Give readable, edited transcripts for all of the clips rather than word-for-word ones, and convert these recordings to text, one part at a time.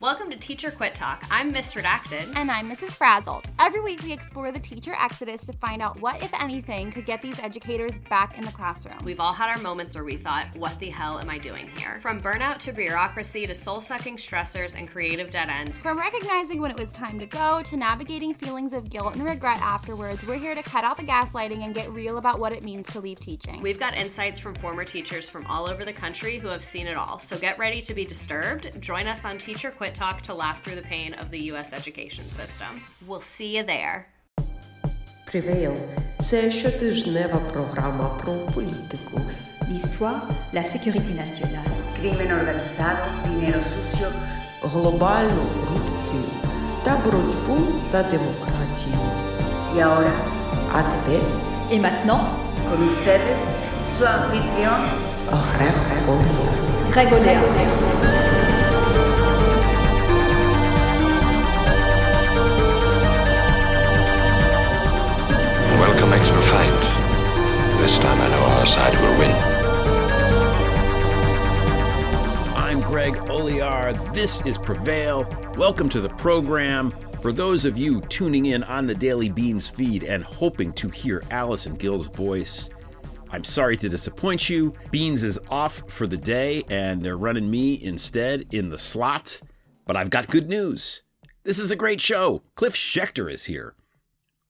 Welcome to Teacher Quit Talk. I'm Miss Redacted. And I'm Mrs. Frazzled. Every week we explore the teacher exodus to find out what, if anything, could get these educators back in the classroom. We've all had our moments where we thought, what the hell am I doing here? From burnout to bureaucracy to soul-sucking stressors and creative dead ends. From recognizing when it was time to go to navigating feelings of guilt and regret afterwards, we're here to cut out the gaslighting and get real about what it means to leave teaching. We've got insights from former teachers from all over the country who have seen it all. So get ready to be disturbed. Join us on Teacher Quit Talk to laugh through the pain of the U.S. education system. We'll see you there. Prevail – це щотижнева програма про політику, l'histoire, la sécurité nationale, crimen organizado, dinero sucio, глобальну корупцію та боротьбу за демократію. Y ahora, А тепер et maintenant, con ustedes, su anfitrión, Greg Olear. Welcome to a fight. This time I know our side will win. I'm Greg Olear. This is Prevail. Welcome to the program. For those of you tuning in on the Daily Beans feed and hoping to hear Allison Gill's voice, I'm sorry to disappoint you. Beans is off for the day and they're running me instead in the slot. But I've got good news. This is a great show. Cliff Schecter is here.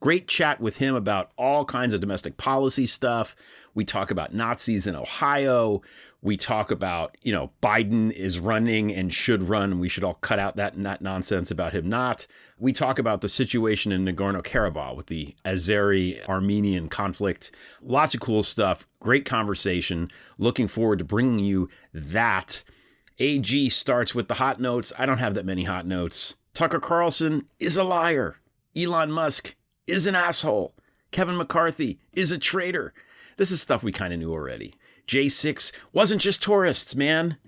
Great chat with him about all kinds of domestic policy stuff. We talk about Nazis in Ohio. We talk about, Biden is running and should run. We should all cut out that nonsense about him not. We talk about the situation in Nagorno-Karabakh with the Azeri-Armenian conflict. Lots of cool stuff. Great conversation. Looking forward to bringing you that. AG starts with the hot notes. I don't have that many hot notes. Tucker Carlson is a liar. Elon Musk is an asshole. Kevin McCarthy is a traitor. This is stuff we kind of knew already. J6 wasn't just tourists, man.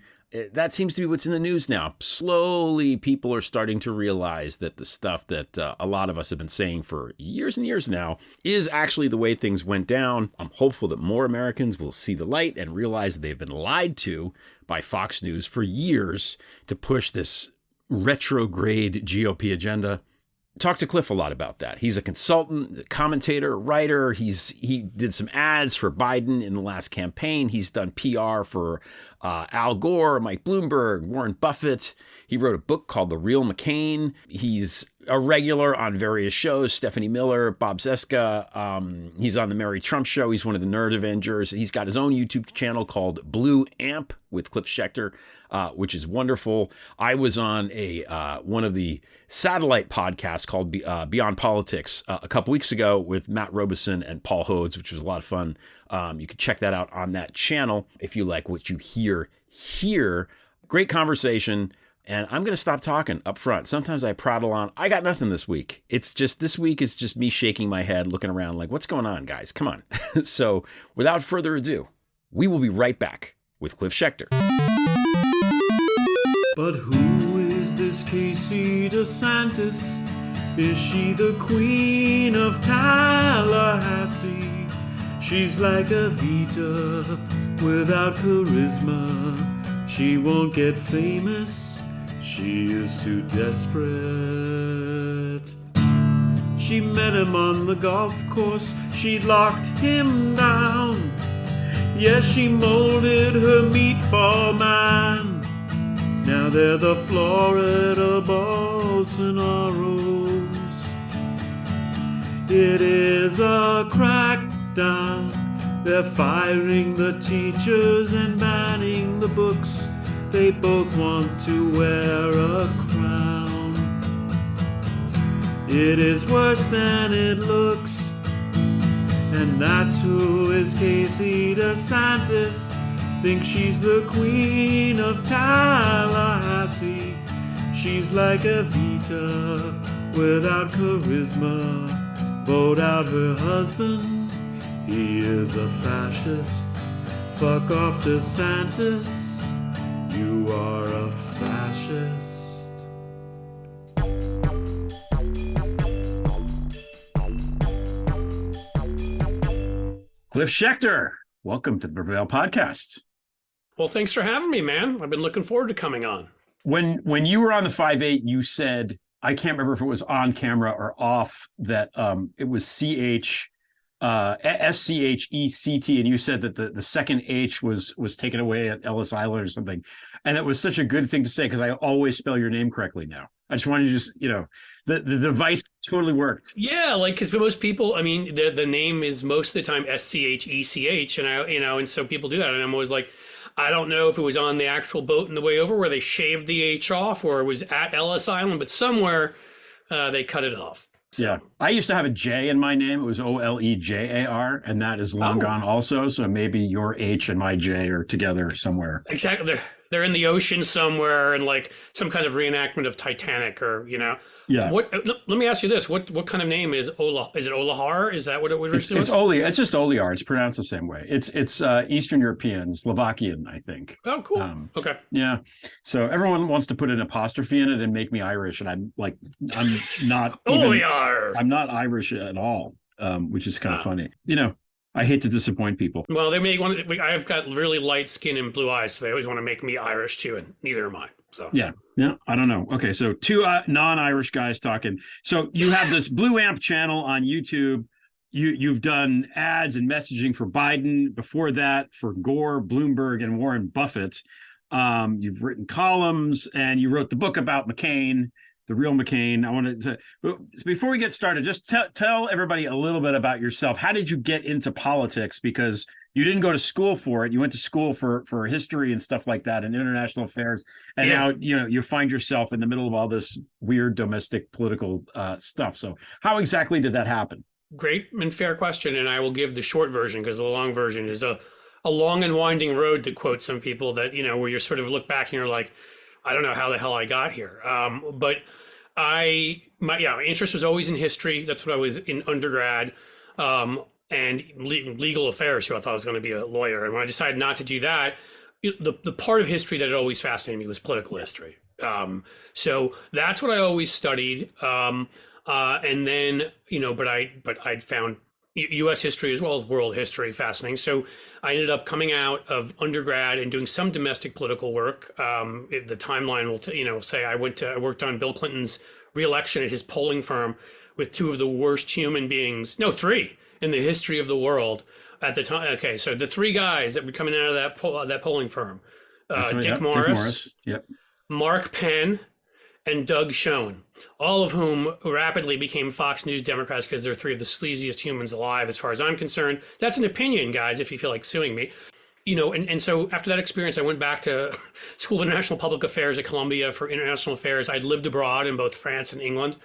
That seems to be what's in the news now. Slowly, people are starting to realize that the stuff that a lot of us have been saying for years and years now is actually the way things went down. I'm hopeful that more Americans will see the light and realize that they've been lied to by Fox News for years to push this retrograde GOP agenda. Talked to Cliff a lot about that. He's a consultant, a commentator, writer. He did some ads for Biden in the last campaign. He's done PR for Al Gore, Mike Bloomberg, Warren Buffett. He wrote a book called The Real McCain. He's a regular on various shows, Stephanie Miller, Bob Zeska. He's on the Mary Trump Show. He's one of the Nerd Avengers. He's got his own YouTube channel called Blue Amp with Cliff Schecter, which is wonderful. I was on one of the satellite podcasts called Beyond Politics a couple weeks ago with Matt Robeson and Paul Hodes, which was a lot of fun. You can check that out on that channel if you like what you hear here. Great conversation. And I'm going to stop talking up front. Sometimes I prattle on. I got nothing this week. This week is just me shaking my head, looking around like, what's going on, guys? Come on. So without further ado, we will be right back with Cliff Schecter. But who is this Casey DeSantis? Is she the queen of Tallahassee? She's like Evita without charisma. She won't get famous. She is too desperate. She met him on the golf course. She locked him down. Yes, she molded her meatball man. Now they're the Florida Bolsonaros. It is a crackdown. They're firing the teachers and banning the books. They both want to wear a crown. It is worse than it looks. And that's who is Casey DeSantis. Think she's the queen of Tallahassee. She's like Evita without charisma. Vote out her husband. He is a fascist. Fuck off DeSantis. You are a fascist. Cliff Schecter, welcome to the Prevail podcast. Well, thanks for having me, man. I've been looking forward to coming on. when you were on the 5/8, you said, I can't remember if it was on camera or off, that it was SCHECT, and you said that the second H was taken away at Ellis Island or something, and it was such a good thing to say because I always spell your name correctly now. I just wanted to the device totally worked. Yeah, like because most people, I mean, the name is most of the time SCHECH, and and so people do that, and I'm always like, I don't know if it was on the actual boat on the way over where they shaved the H off, or it was at Ellis Island, but somewhere they cut it off. So. Yeah, I used to have a J in my name. It was Olejar, and that is long gone also. So maybe your H and my J are together somewhere. Exactly. They're in the ocean somewhere, and like some kind of reenactment of Titanic, or Yeah. Let me ask you this: what kind of name is Ola? Is it Olahar? Is that what it was? It's Olear. It's just Olear. It's pronounced the same way. It's Eastern European, Slovakian, I think. Oh, cool. Okay. Yeah. So everyone wants to put an apostrophe in it and make me Irish, and I'm not Olear. I'm not Irish at all, which is kind of funny. I hate to disappoint people. Well, they may want to. I've got really light skin and blue eyes, so they always want to make me Irish too, and neither am I. So yeah, I don't know. Okay, so two non-Irish guys talking. So you have this Blue Amp channel on YouTube. You've done ads and messaging for Biden. Before that, for Gore, Bloomberg, and Warren Buffett. You've written columns, and you wrote the book about McCain. The real McCain. I wanted to, before we get started, just tell everybody a little bit about yourself. How did you get into politics? Because you didn't go to school for it. You went to school for history and stuff like that and international affairs. And now, you find yourself in the middle of all this weird domestic political stuff. So how exactly did that happen? Great and fair question. And I will give the short version because the long version is a long and winding road, to quote some people, that, where you sort of look back and you're like, I don't know how the hell I got here. But my interest was always in history. That's what I was in undergrad, and legal affairs. So I thought I was going to be a lawyer. And when I decided not to do that, the part of history that had always fascinated me was political history. So that's what I always studied. And then, but I'd found U.S. history as well as world history fascinating. So I ended up coming out of undergrad and doing some domestic political work. The timeline will, say I worked on Bill Clinton's re-election at his polling firm with two of the worst human beings, three in the history of the world at the time. Okay, so the three guys that were coming out of that polling firm, Dick Morris, Mark Penn, and Doug Schoen, all of whom rapidly became Fox News Democrats because they're three of the sleaziest humans alive, as far as I'm concerned. That's an opinion, guys, if you feel like suing me. And so after that experience, I went back to School of International Public Affairs at Columbia for international affairs. I'd lived abroad in both France and England,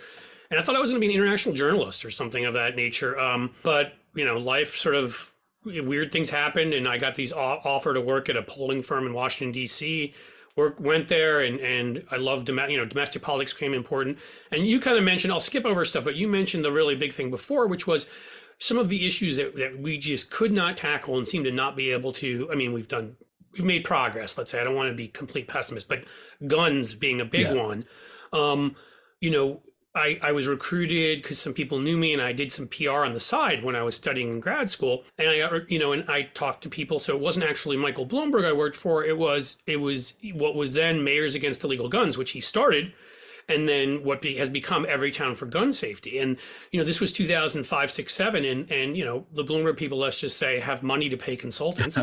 and I thought I was going to be an international journalist or something of that nature. But, life sort of, weird things happened, and I got these offer to work at a polling firm in Washington, D.C., went there, and I love domestic politics became important. And you kind of mentioned, I'll skip over stuff, but you mentioned the really big thing before, which was some of the issues that we just could not tackle and seem to not be able to. I mean, we've made progress, let's say. I don't want to be complete pessimist, but guns being a big one. I was recruited because some people knew me, and I did some PR on the side when I was studying in grad school. And I got, and I talked to people. So it wasn't actually Michael Bloomberg I worked for. It was what was then Mayors Against Illegal Guns, which he started, and then what has become Everytown for Gun Safety. And, this was 2005, 6, 7. And the Bloomberg people, let's just say, have money to pay consultants.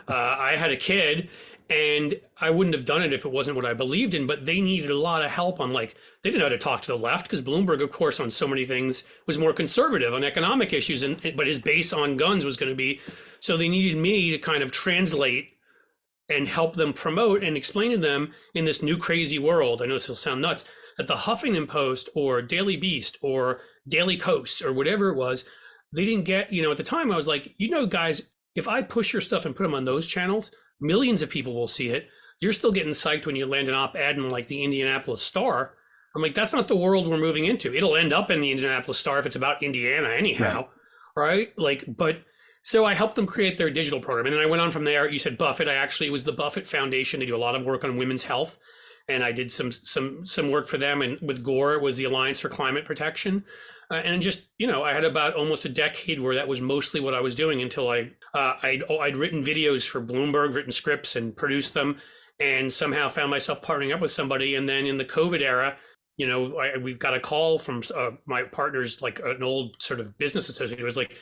I had a kid, and I wouldn't have done it if it wasn't what I believed in, but they needed a lot of help on, they didn't know how to talk to the left, because Bloomberg, of course, on so many things was more conservative on economic issues, but his base on guns was going to be, so they needed me to kind of translate and help them promote and explain to them in this new crazy world. I know this will sound nuts, that the Huffington Post or Daily Beast or Daily Coast or whatever it was, they didn't get, at the time I was like, guys, if I push your stuff and put them on those channels, millions of people will see it. You're still getting psyched when you land an op-ed in the Indianapolis Star. I'm like, that's not the world we're moving into. It'll end up in the Indianapolis Star if it's about Indiana anyhow, right? So I helped them create their digital program. And then I went on from there. You said Buffett. It was the Buffett Foundation. They do a lot of work on women's health. And I did some work for them. And with Gore, it was the Alliance for Climate Protection. And just, I had about almost a decade where that was mostly what I was doing until I'd written videos for Bloomberg, written scripts and produced them. and somehow found myself partnering up with somebody. And then in the COVID era, we've got a call from my partner's, like an old sort of business associate who was like,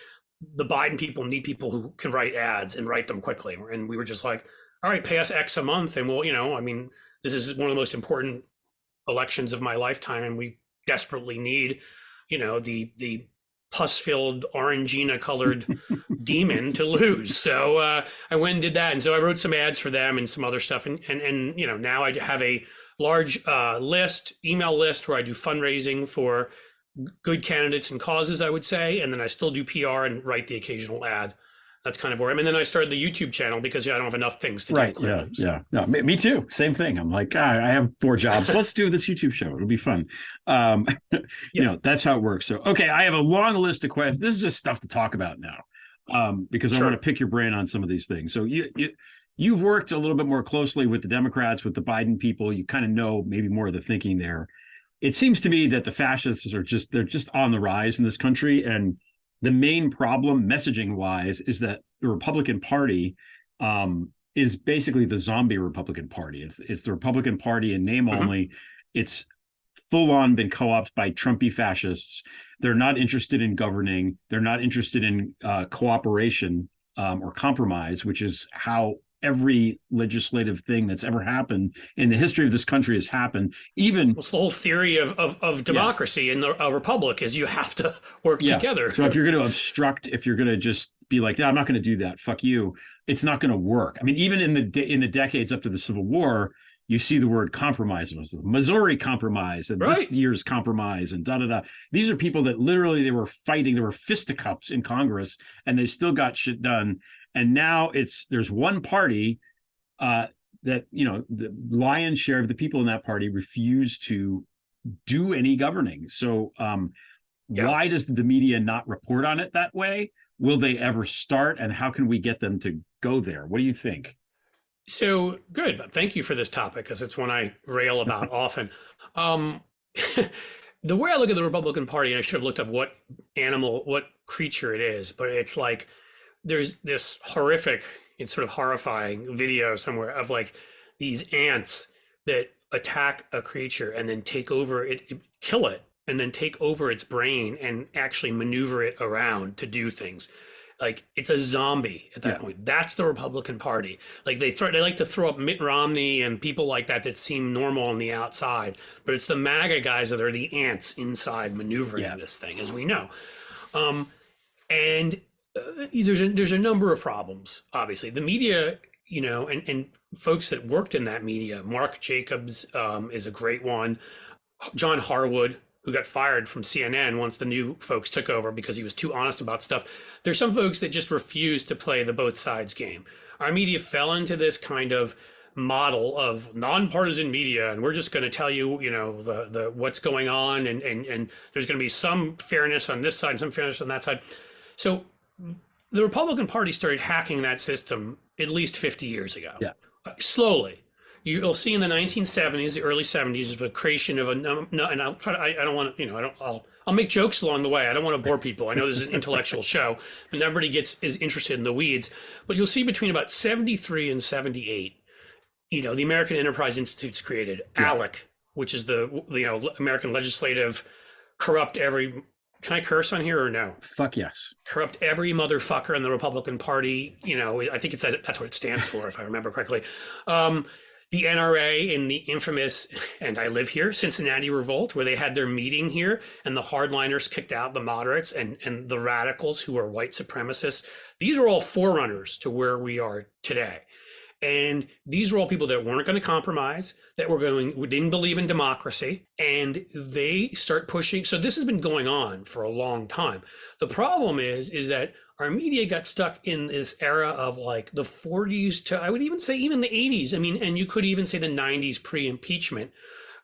the Biden people need people who can write ads and write them quickly. And we were just like, all right, pay us X a month. And we'll, this is one of the most important elections of my lifetime. And we desperately need, the pus-filled orangina colored demon to lose. So I went and did that. And so I wrote some ads for them and some other stuff. And now I have a large email list where I do fundraising for good candidates and causes, I would say. And then I still do PR and write the occasional ad. That's kind of where I'm. And then I started the YouTube channel because I don't have enough things to do. Right. Yeah. No, me too. Same thing. I'm like, I have 4 jobs. Let's do this YouTube show. It'll be fun. That's how it works. So, okay. I have a long list of questions. This is just stuff to talk about now because I want to pick your brain on some of these things. So you've worked a little bit more closely with the Democrats, with the Biden people. You kind of know maybe more of the thinking there. It seems to me that the fascists they're just on the rise in this country. And the main problem, messaging wise, is that the Republican Party is basically the zombie Republican Party. It's the Republican Party in name only. It's full on been co-opted by Trumpy fascists. They're not interested in governing. They're not interested in cooperation or compromise, which is how every legislative thing that's ever happened in the history of this country has happened. It's the whole theory of democracy in a republic is you have to work together. So if you're going to obstruct, if you're going to just be like, no, I'm not going to do that, fuck you, it's not going to work. I mean, even in the decades up to the Civil War, you see the word compromise. It was the Missouri Compromise and this year's compromise and da-da-da. These are people that literally they were fighting. There were fisticuffs in Congress and they still got shit done. And now there's one party that, the lion's share of the people in that party refuse to do any governing. So why does the media not report on it that way? Will they ever start? And how can we get them to go there? What do you think? So good. Thank you for this topic because it's one I rail about often. The way I look at the Republican Party, and I should have looked up what creature it is, but it's like, there's this horrific, it's sort of horrifying video somewhere of like these ants that attack a creature and then take over it, kill it, and then take over its brain and actually maneuver it around to do things. Like it's a zombie at that point. That's the Republican Party. Like they like to throw up Mitt Romney and people like that seem normal on the outside, but it's the MAGA guys that are the ants inside maneuvering this thing, as we know. There's a number of problems. Obviously, the media, and folks that worked in that media. Mark Jacobs is a great one. John Harwood, who got fired from CNN once the new folks took over because he was too honest about stuff. There's some folks that just refuse to play the both sides game. Our media fell into this kind of model of nonpartisan media, and we're just going to tell you, the what's going on, and there's going to be some fairness on this side and some fairness on that side. So the Republican Party started hacking that system at least 50 years ago. Slowly. You'll see in the 1970s, the early 70s, the creation of and I'll try to, I don't want to, I'll make jokes along the way. I don't want to bore people. I know this is an intellectual show, but everybody is interested in the weeds. But you'll see between about 73 and 78, the American Enterprise Institute's created, ALEC, which is the American Legislative Corrupt Every. Can I curse on here or no? Fuck yes. Corrupt every motherfucker in the Republican Party. I think that's what it stands for, if I remember correctly. The NRA in the infamous, and I live here, Cincinnati Revolt, where they had their meeting here and the hardliners kicked out the moderates and the radicals who are white supremacists. These are all forerunners to where we are today. And these were all people that weren't going to compromise, that didn't believe in democracy, and they start pushing. So this has been going on for a long time. The problem is that our media got stuck in this era of like the 40s to, I would even say even the 80s. I mean, and you could even say the 90s pre-impeachment,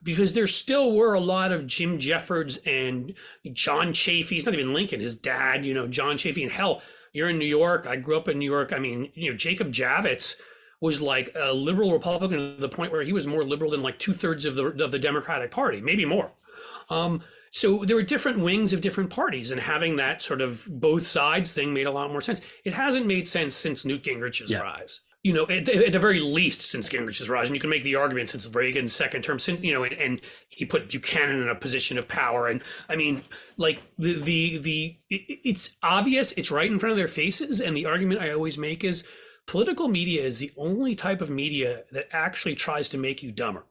because there still were a lot of Jim Jeffords and John Chafee. He's not even Lincoln, his dad, John Chafee. And hell, you're in New York. I grew up in New York. I mean, Jacob Javits was like a liberal Republican to the point where he was more liberal than like 2/3 of the Democratic Party, maybe more. So there were different wings of different parties, and having that sort of both sides thing made a lot more sense. It hasn't made sense since Newt Gingrich's rise. at the very least, since Gingrich's rise, and you can make the argument since Reagan's second term, and he put Buchanan in a position of power. And I mean, like it's obvious, it's right in front of their faces. And the argument I always make is political media is the only type of media that actually tries to make you dumber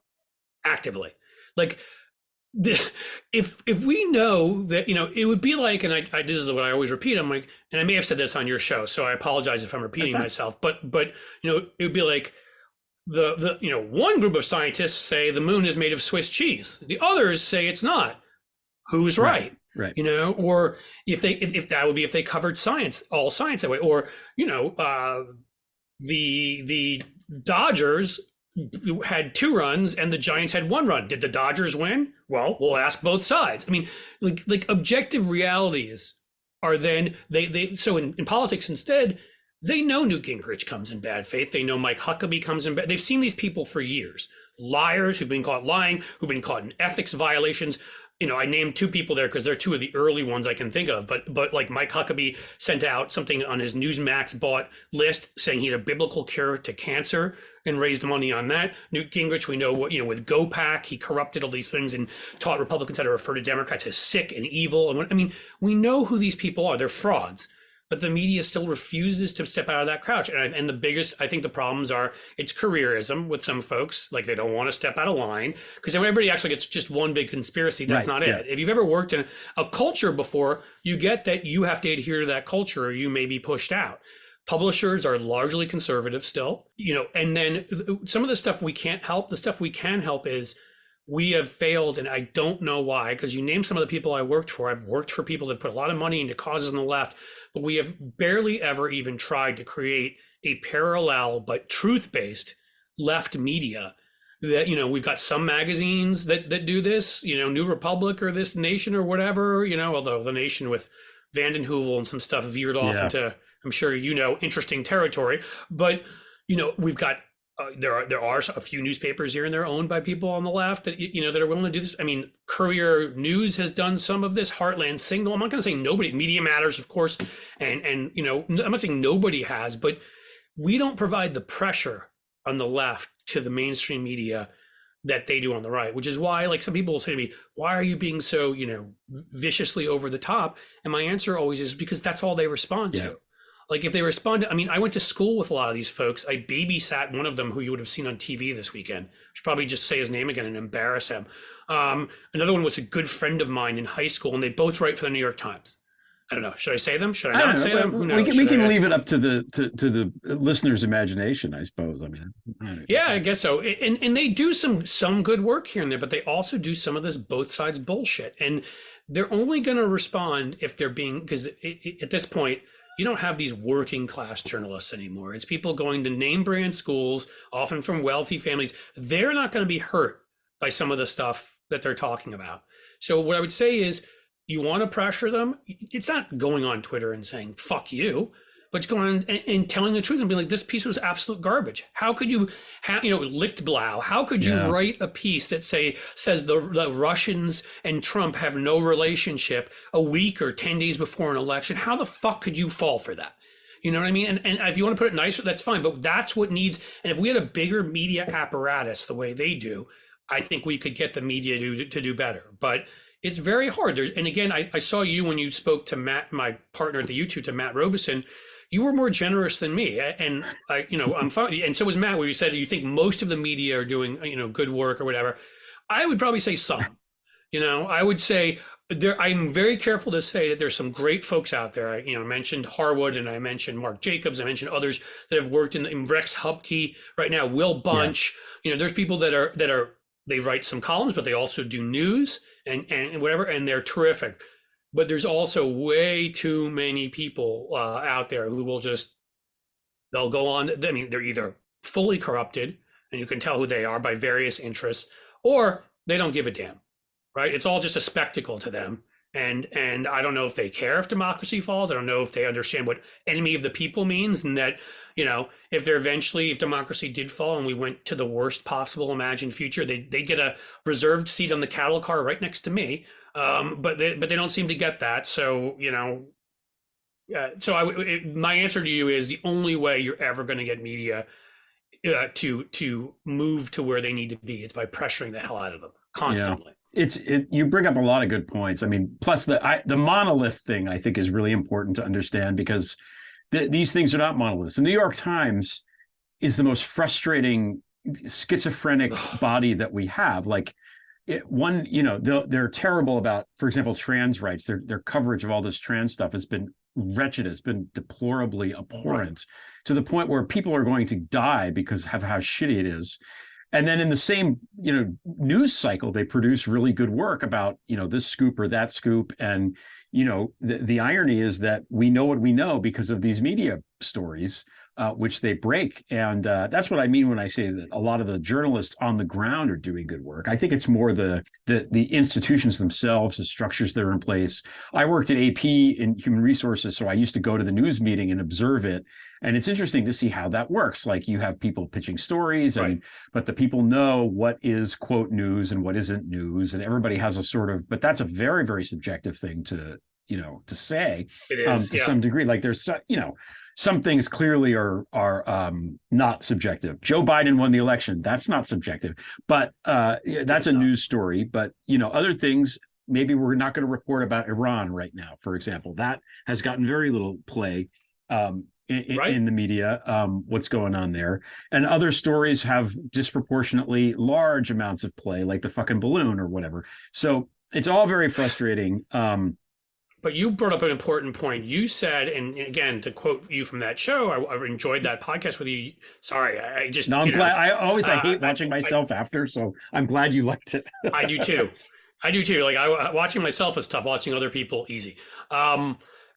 actively. Like, if we know that, it would be like, and I this is what I always repeat, I'm like, and I may have said this on your show, so I apologize if I'm repeating myself, but it would be like the one group of scientists say the moon is made of Swiss cheese, the others say it's not. Who's right? Right. Or if that would be if they covered all science that way, or the Dodgers had 2 runs and the Giants had 1 run. Did the Dodgers win? Well, we'll ask both sides. I mean, like objective realities are then so in politics instead, they know Newt Gingrich comes in bad faith. They know Mike Huckabee comes in bad. They've seen these people for years. Liars who've been caught lying, who've been caught in ethics violations. I named 2 people there because they're 2 of the early ones I can think of. But like Mike Huckabee sent out something on his Newsmax bought list saying he had a biblical cure to cancer and raised money on that. Newt Gingrich, we know with GoPac, he corrupted all these things and taught Republicans how to refer to Democrats as sick and evil. And we know who these people are. They're frauds. But the media still refuses to step out of that crouch. And the biggest, I think the problems are, it's careerism with some folks. Like, they don't want to step out of line because everybody acts like it's just one big conspiracy. That's not it. If you've ever worked in a culture before, you get that you have to adhere to that culture or you may be pushed out. Publishers are largely conservative still, and then some of the stuff we can't help. The stuff we can help is we have failed, and I don't know why, because you name some of the people I worked for. I've worked for people that put a lot of money into causes on the left, but we have barely ever even tried to create a parallel but truth-based left media that, we've got some magazines that do this, New Republic or This Nation or whatever, although The Nation with Vanden Heuvel and some stuff veered off into, I'm sure interesting territory. But, we've got there are a few newspapers here and there owned by people on the left that that are willing to do this. I mean, Courier News has done some of this. Heartland Signal. I'm not going to say nobody. Media Matters, of course, and I'm not saying nobody has, but we don't provide the pressure on the left to the mainstream media that they do on the right, which is why, like, some people will say to me, "Why are you being so viciously over the top?" And my answer always is because that's all they respond to. Like, if they respond, I went to school with a lot of these folks. I babysat one of them who you would have seen on TV this weekend. I should probably just say his name again and embarrass him. Another one was a good friend of mine in high school, and they both write for the New York Times. I don't know. Should I say them? Should I not say them? Who knows? We can leave it up to the listener's imagination, I suppose. Yeah, I guess so. And they do some good work here and there, but they also do some of this both sides bullshit. And they're only going to respond if they're being, because at this point, you don't have these working class journalists anymore. It's people going to name brand schools, often from wealthy families. They're not going to be hurt by some of the stuff that they're talking about. So what I would say is, you want to pressure them. It's not going on Twitter and saying, fuck you, but it's going on and telling the truth and being like, this piece was absolute garbage. How could you, Lichtblau, how could you write a piece that says the Russians and Trump have no relationship a week or 10 days before an election? How the fuck could you fall for that? You know what I mean? And if you want to put it nicer, that's fine. But that's what needs. And if we had a bigger media apparatus the way they do, I think we could get the media to do better. But it's very hard. And again, I saw you when you spoke to Matt, my partner at the YouTube, to Matt Robeson. You were more generous than me, and I'm fine. And so was Matt, where you said you think most of the media are doing good work or whatever. I would probably say some. I would say I'm very careful to say that there's some great folks out there. I mentioned Harwood, and I mentioned Mark Jacobs. I mentioned others that have worked in Rex Hupke right now, Will Bunch. Yeah. There's people that are they write some columns, but they also do news and whatever, and they're terrific. But there's also way too many people out there who will they'll go on. I mean, they're either fully corrupted, and you can tell who they are by various interests, or they don't give a damn, right? It's all just a spectacle to them. And I don't know if they care if democracy falls. I don't know if they understand what enemy of the people means, and that, if democracy did fall and we went to the worst possible imagined future, they get a reserved seat on the cattle car right next to me. But they don't seem to get that. So, my answer to you is the only way you're ever going to get media to move to where they need to be. It's by pressuring the hell out of them constantly. You bring up a lot of good points. I mean, plus the monolith thing I think is really important to understand, because these things are not monoliths. The New York Times is the most frustrating schizophrenic body that we have. Like they're terrible about, for example, trans rights. Their coverage of all this trans stuff has been wretched. It's been deplorably abhorrent, to the point where people are going to die because of how shitty it is. And then in the same, news cycle, they produce really good work about, this scoop or that scoop. And, the irony is that we know what we know because of these media stories, which they break. And that's what I mean when I say that a lot of the journalists on the ground are doing good work. I think it's more the institutions themselves, the structures that are in place. I worked at AP in human resources, so I used to go to the news meeting and observe it. And it's interesting to see how that works. Like, you have people pitching stories, but the people know what is quote news and what isn't news, and everybody has a sort of. But that's a very, very subjective thing to say. It is, to some degree. Like, there's some things clearly are not subjective. Joe Biden won the election. That's not subjective, but that's a news story. But other things, maybe we're not going to report about Iran right now, for example. That has gotten very little play in the media, what's going on there. And other stories have disproportionately large amounts of play, like the fucking balloon or whatever. So it's all very frustrating. But you brought up an important point. You said, and again, to quote you from that show, I enjoyed that podcast with you. Sorry, I just... No, I'm glad. I hate watching myself after, so I'm glad you liked it. I do too. Like, watching myself is tough. Watching other people, easy.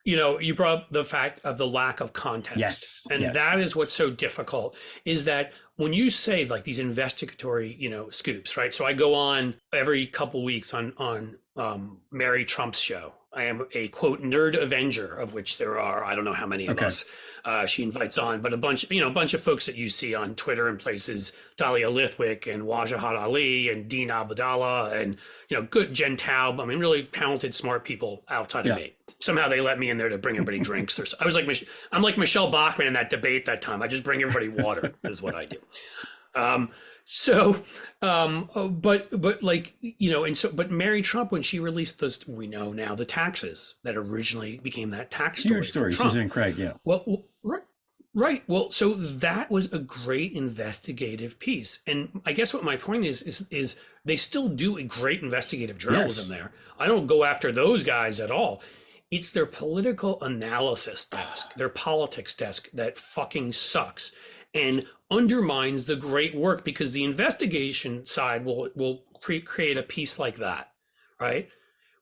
You brought up the fact of the lack of context. Yes. And that is what's so difficult, is that when you say like these investigatory, scoops, right? So I go on every couple weeks on Mary Trump's show. I am a quote nerd avenger, of which there are, I don't know how many of us she invites on, but a bunch of folks that you see on Twitter and places, Dahlia Lithwick and Wajahat Ali and Dean Abdallah and, good Jen Taub. I mean, really talented, smart people outside of me. Somehow they let me in there to bring everybody drinks. I'm like Michelle Bachmann in that debate that time. I just bring everybody water is what I do. But Mary Trump, when she released those, we know now, the taxes that originally became that tax story. Huge story, Susan Craig, yeah. Well, right. Well, so that was a great investigative piece. And I guess what my point is they still do a great investigative journalism there. I don't go after those guys at all. It's their political analysis desk, their politics desk that fucking sucks and undermines the great work, because the investigation side will create a piece like that, right?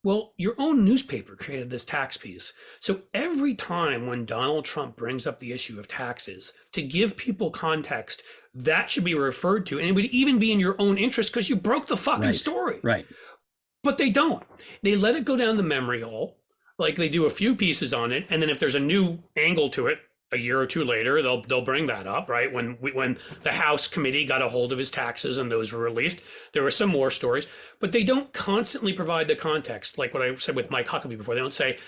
Well, your own newspaper created this tax piece. So every time when Donald Trump brings up the issue of taxes, to give people context, that should be referred to, and it would even be in your own interest because you broke the fucking story. Right. But they don't. They let it go down the memory hole. Like, they do a few pieces on it, and then if there's a new angle to it, a year or two later, they'll bring that up, right? When the House committee got a hold of his taxes and those were released, there were some more stories, but they don't constantly provide the context. Like what I said with Mike Huckabee before, they don't say,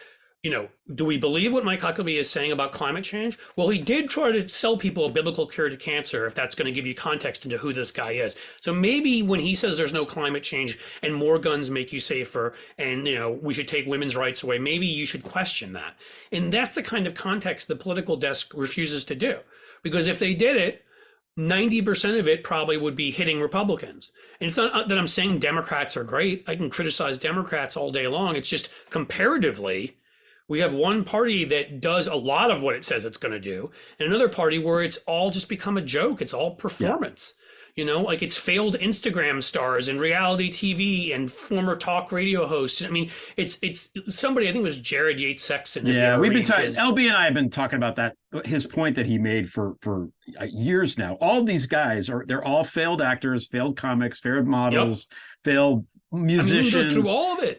do we believe what Mike Huckabee is saying about climate change? Well, he did try to sell people a biblical cure to cancer, if that's going to give you context into who this guy is. So maybe when he says there's no climate change and more guns make you safer and, we should take women's rights away, maybe you should question that. And that's the kind of context the political desk refuses to do. Because if they did it, 90% of it probably would be hitting Republicans. And it's not that I'm saying Democrats are great. I can criticize Democrats all day long. It's just comparatively, we have one party that does a lot of what it says it's going to do, and another party where it's all just become a joke. It's all performance. Like it's failed Instagram stars and reality TV and former talk radio hosts. I mean, it's somebody, I think it was Jared Yates Sexton. Yeah, we've been talking, LB and I have been talking about that, his point that he made for years now. All these guys they're all failed actors, failed comics, failed models, failed musicians. Through all of it.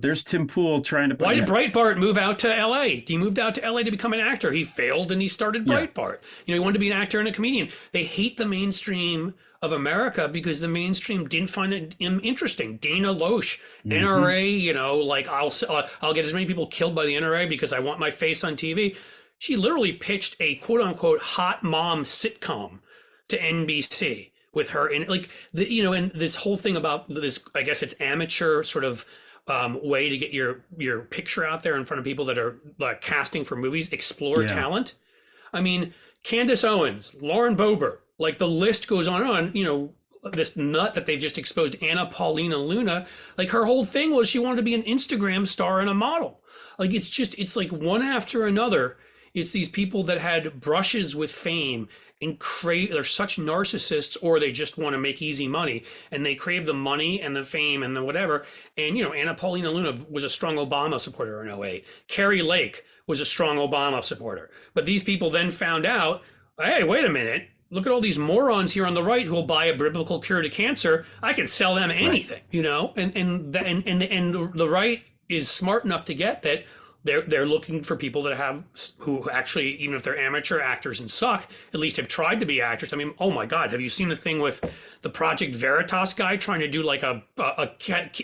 There's Tim Pool trying to. Why did Breitbart move out to L.A.? He moved out to L.A. to become an actor. He failed and he started Breitbart. He wanted to be an actor and a comedian. They hate the mainstream of America because the mainstream didn't find it interesting. Dana Loesch, NRA. Like I'll get as many people killed by the NRA because I want my face on TV. She literally pitched a quote unquote hot mom sitcom to NBC with her, and like and this whole thing about this, I guess it's amateur sort of way to get your picture out there in front of people that are like casting for movies, explore talent. I mean, Candace Owens, Lauren Boebert, like the list goes on and on. This nut that they've just exposed, Anna Paulina Luna, like her whole thing was she wanted to be an Instagram star and a model. Like it's like one after another. It's these people that had brushes with fame and they're such narcissists, or they just want to make easy money and they crave the money and the fame and the whatever. And Anna Paulina Luna was a strong Obama supporter in 2008. Carrie Lake was a strong Obama supporter. But these people then found out, hey, wait a minute. Look at all these morons here on the right who will buy a biblical cure to cancer. I can sell them anything, and the right is smart enough to get that they're looking for people who actually, even if they're amateur actors and suck, at least have tried to be actors. I mean, oh my God, have you seen the thing with the Project Veritas guy trying to do like a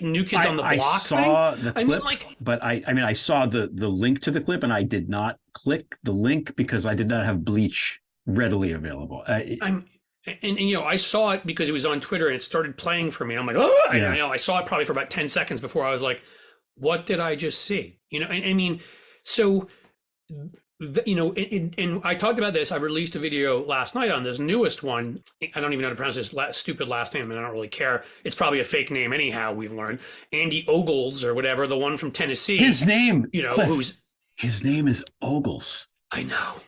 New Kids on the Block I saw thing? the clip, but I saw the link to the clip and I did not click the link because I did not have Bleach readily available. I saw it because it was on Twitter and it started playing for me. I'm like, oh, I saw it probably for about 10 seconds before I was like, what did I just see? And I mean, so, and I talked about this. I released a video last night on this newest one. I don't even know how to pronounce this stupid last name, and I don't really care. It's probably a fake name anyhow, we've learned. Andy Ogles or whatever, the one from Tennessee. His name, Cliff, his name is Ogles. I know.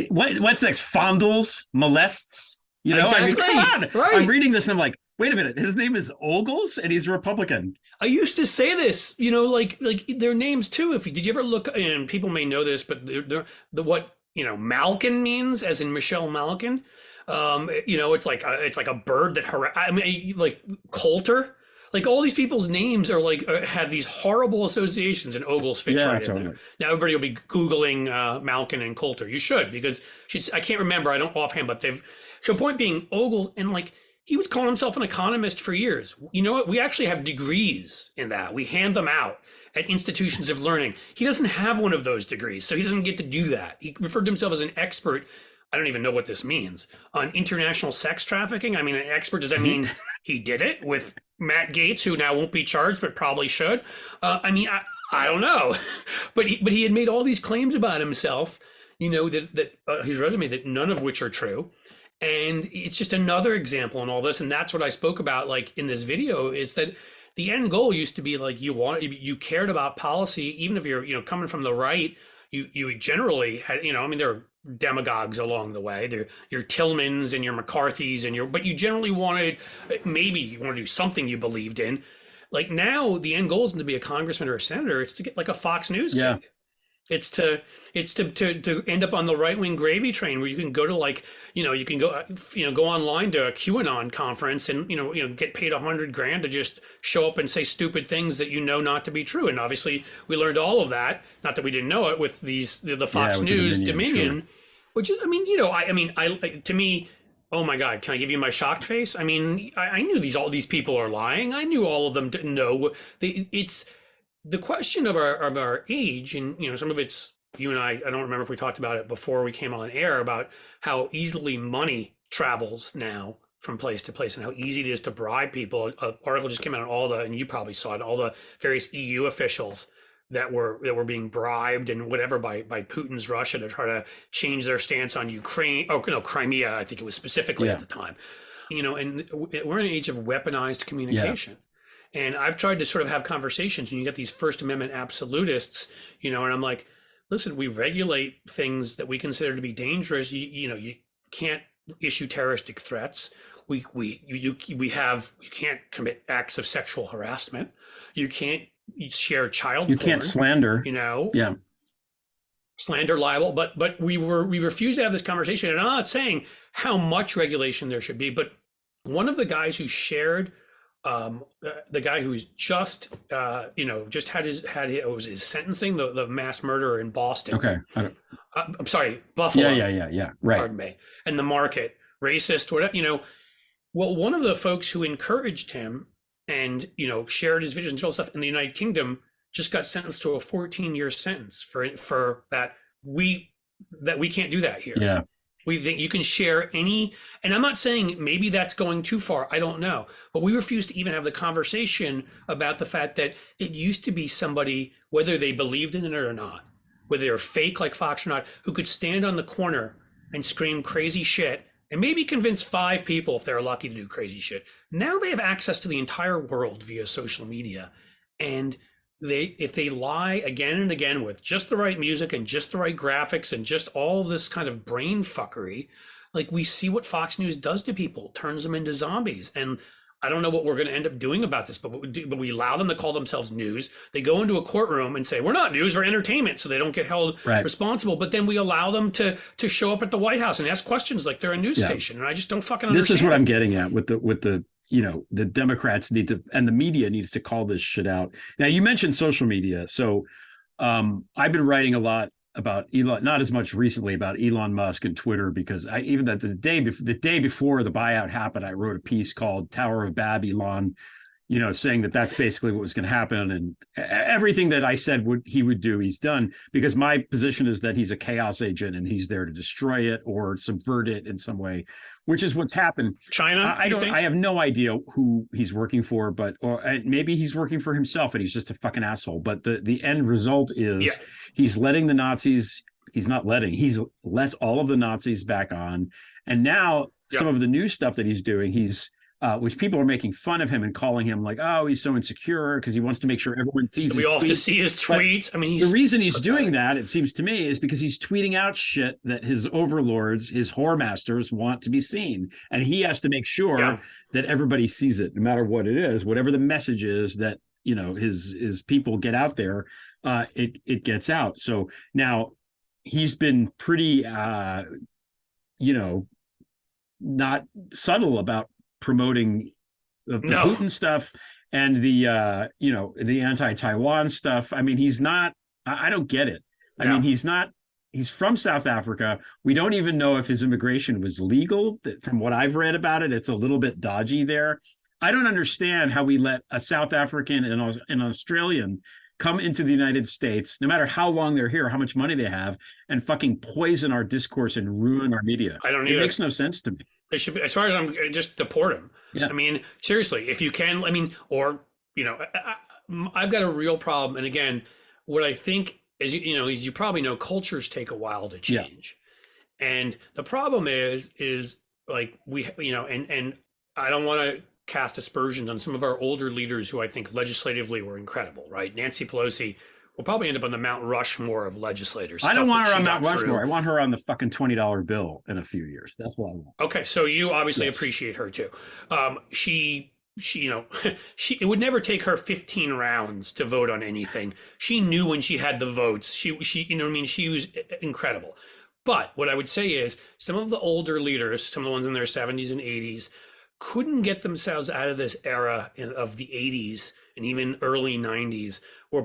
What's next? Fondles? Molests? Exactly. Come on. Right. I'm reading this and I'm like, wait a minute. His name is Ogles and he's a Republican. I used to say this, like their names too. Did you ever look? And people may know this, but what Malkin means, as in Michelle Malkin. It's like a bird that like Coulter. Like all these people's names are like have these horrible associations, and Ogles fits right in there. Now everybody will be Googling Malkin and Coulter. You should, because I can't remember. I don't offhand, but they've. So point being, Ogles, and like he was calling himself an economist for years. You know what? We actually have degrees in that. We hand them out at institutions of learning. He doesn't have one of those degrees, so he doesn't get to do that. He referred to himself as an expert. I don't even know what this means on international sex trafficking. I mean, an expert, does that mean he did it with Matt Gaetz, who now won't be charged, but probably should? I don't know. but he had made all these claims about himself, that his resume, that none of which are true. And it's just another example in all this. And that's what I spoke about, like in this video, is that the end goal used to be like you cared about policy, even if you're, coming from the right, you generally had, there are demagogues along the way. There, your Tillmans and your McCarthys but you generally maybe you want to do something you believed in. Like now the end goal isn't to be a congressman or a senator. It's to get like a Fox News gig. It's to end up on the right wing gravy train where you can go to you can go online to a QAnon conference and get paid $100,000 to just show up and say stupid things that not to be true. And obviously we learned all of that, not that we didn't know it, with the Fox News Dominion, sure. Which is, to me, oh my God, can I give you my shocked face? I mean, I knew all these people are lying. I knew all of them didn't know. It's the question of our age, and some of it's, you and I don't remember if we talked about it before we came on air, about how easily money travels now from place to place and how easy it is to bribe people. An article just came out on and you probably saw it, all the various EU officials that were being bribed and whatever by Putin's Russia to try to change their stance on Ukraine. Oh no, Crimea, I think it was specifically at the time. And we're in an age of weaponized communication. Yeah. And I've tried to sort of have conversations, and you get these First Amendment absolutists, and I'm like, listen, we regulate things that we consider to be dangerous. You can't issue terroristic threats. You can't commit acts of sexual harassment. You can't share child porn. You can't slander. Slander, libel. But we refuse to have this conversation. And I'm not saying how much regulation there should be, but one of the guys who shared. The guy who's just had his sentencing, the mass murderer in Boston. Okay. I'm sorry, Buffalo. Yeah. Right. Pardon me. And the market, racist, whatever. Well, one of the folks who encouraged him and shared his visions and all stuff in the United Kingdom just got sentenced to a 14-year sentence for that. We can't do that here. Yeah. We think you can share any, and I'm not saying maybe that's going too far. I don't know. But we refuse to even have the conversation about the fact that it used to be somebody, whether they believed in it or not, whether they're fake like Fox or not, who could stand on the corner and scream crazy shit and maybe convince 5 people if they're lucky to do crazy shit. Now they have access to the entire world via social media. And if they lie again and again with just the right music and just the right graphics and just all this kind of brain fuckery, like we see what Fox News does to people, turns them into zombies. And I don't know what we're going to end up doing about this, but we allow them to call themselves news. They go into a courtroom and say, we're not news, we're entertainment, so they don't get held responsible. But then we allow them to show up at the White House and ask questions like they're a news station. And I just don't fucking understand. This is what I'm getting at with the the Democrats need to, and the media needs to call this shit out. Now, you mentioned social media. So I've been writing a lot about Elon, not as much recently about Elon Musk and Twitter, because the day before the buyout happened, I wrote a piece called Tower of Babylon, saying that that's basically what was going to happen. And everything that I said he would do, he's done, because my position is that he's a chaos agent and he's there to destroy it or subvert it in some way, which is what's happened. China, I have no idea who he's working for, but maybe he's working for himself and he's just a fucking asshole. But the end result is he's letting the Nazis. He's let all of the Nazis back on, and now some of the new stuff that he's doing, which people are making fun of him and calling him like, oh, he's so insecure because he wants to make sure everyone sees. We all have to see his tweets. But the reason he's doing that, it seems to me, is because he's tweeting out shit that his overlords, his whore masters, want to be seen, and he has to make sure that everybody sees it, no matter what it is, whatever the message is that his people get out there, it gets out. So now he's been pretty, not subtle about promoting the Putin stuff and the anti-Taiwan stuff. I mean, he's not, I don't get it. I mean, he's from South Africa. We don't even know if his immigration was legal. From what I've read about it, it's a little bit dodgy there. I don't understand how we let a South African and an Australian come into the United States, no matter how long they're here, how much money they have, and fucking poison our discourse and ruin our media. I don't either. It makes no sense to me. They should be, as far as I'm, just deport him. Yeah. I mean, seriously, if you can, I've got a real problem. And again, what I think is, as you probably know, cultures take a while to change. Yeah. And the problem is like and I don't want to cast aspersions on some of our older leaders who I think legislatively were incredible, right? Nancy Pelosi will probably end up on the Mount Rushmore of legislators. I don't want her on Mount Rushmore. I want her on the fucking $20 bill in a few years. That's what I want. Okay, so you obviously appreciate her too. She it would never take her 15 rounds to vote on anything. She knew when she had the votes. She she was incredible. But what I would say is some of the older leaders, some of the ones in their 70s and 80s, couldn't get themselves out of this era of the 80s and even early 90s where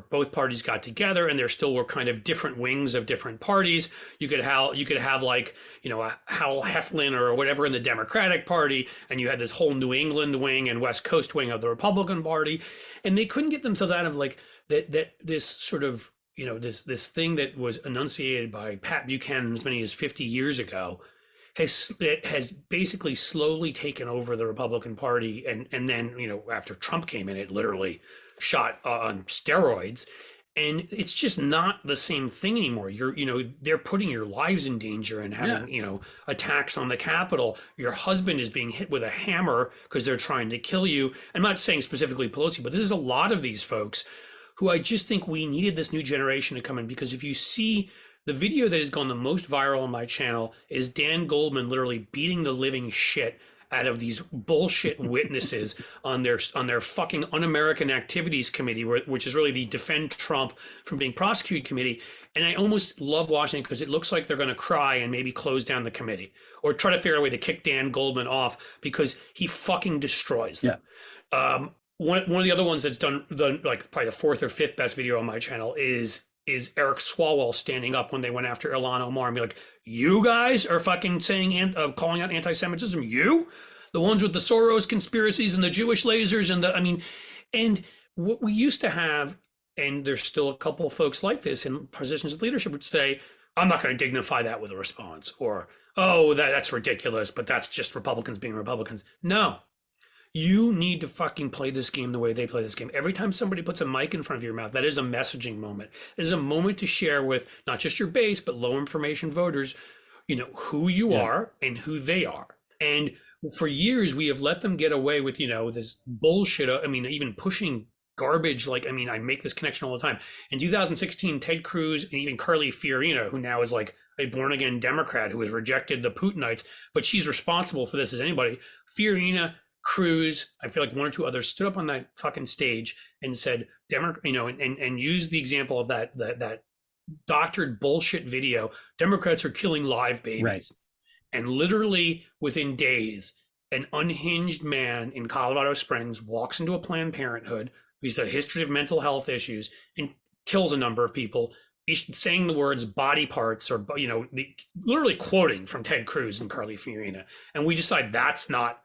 both parties got together and there still were kind of different wings of different parties. You could have like, a Hal Heflin or whatever in the Democratic Party, and you had this whole New England wing and West Coast wing of the Republican Party, and they couldn't get themselves out of like that this sort of, this thing that was enunciated by Pat Buchanan as many as 50 years ago has basically slowly taken over the Republican Party, and then after Trump came in, it literally shot on steroids, and it's just not the same thing anymore. They're putting your lives in danger and having attacks on the Capitol. Your husband is being hit with a hammer because they're trying to kill you. I'm not saying specifically Pelosi, but this is a lot of these folks who I just think we needed this new generation to come in, because if you see the video that has gone the most viral on my channel is Dan Goldman literally beating the living shit out of these bullshit witnesses on their fucking Un-American Activities Committee, which is really the Defend Trump from Being Prosecuted Committee. And I almost love watching it because it looks like they're going to cry and maybe close down the committee or try to figure out a way to kick Dan Goldman off because he fucking destroys them. Yeah. One of the other ones that's done like probably the 4th or 5th best video on my channel is Eric Swalwell standing up when they went after Ilhan Omar and be like, you guys are fucking saying calling out anti-Semitism, the ones with the Soros conspiracies and the Jewish lasers and what we used to have, and there's still a couple of folks like this in positions of leadership, would say, I'm not going to dignify that with a response, or, oh, that's ridiculous, but that's just Republicans being Republicans. No. You need to fucking play this game the way they play this game. Every time somebody puts a mic in front of your mouth, that is a messaging moment. It is a moment to share with not just your base, but low information voters, who you are and who they are. And for years, we have let them get away with, this bullshit. I mean, even pushing garbage. I make this connection all the time. In 2016, Ted Cruz and even Carly Fiorina, who now is like a born-again Democrat who has rejected the Putinites, but she's responsible for this as anybody. Fiorina, Cruz, I feel like one or two others stood up on that fucking stage and said, and used the example of that doctored bullshit video. Democrats are killing live babies. Right. And literally within days, an unhinged man in Colorado Springs walks into a Planned Parenthood who's a history of mental health issues and kills a number of people, saying the words body parts, or, literally quoting from Ted Cruz and Carly Fiorina. And we decide that's not,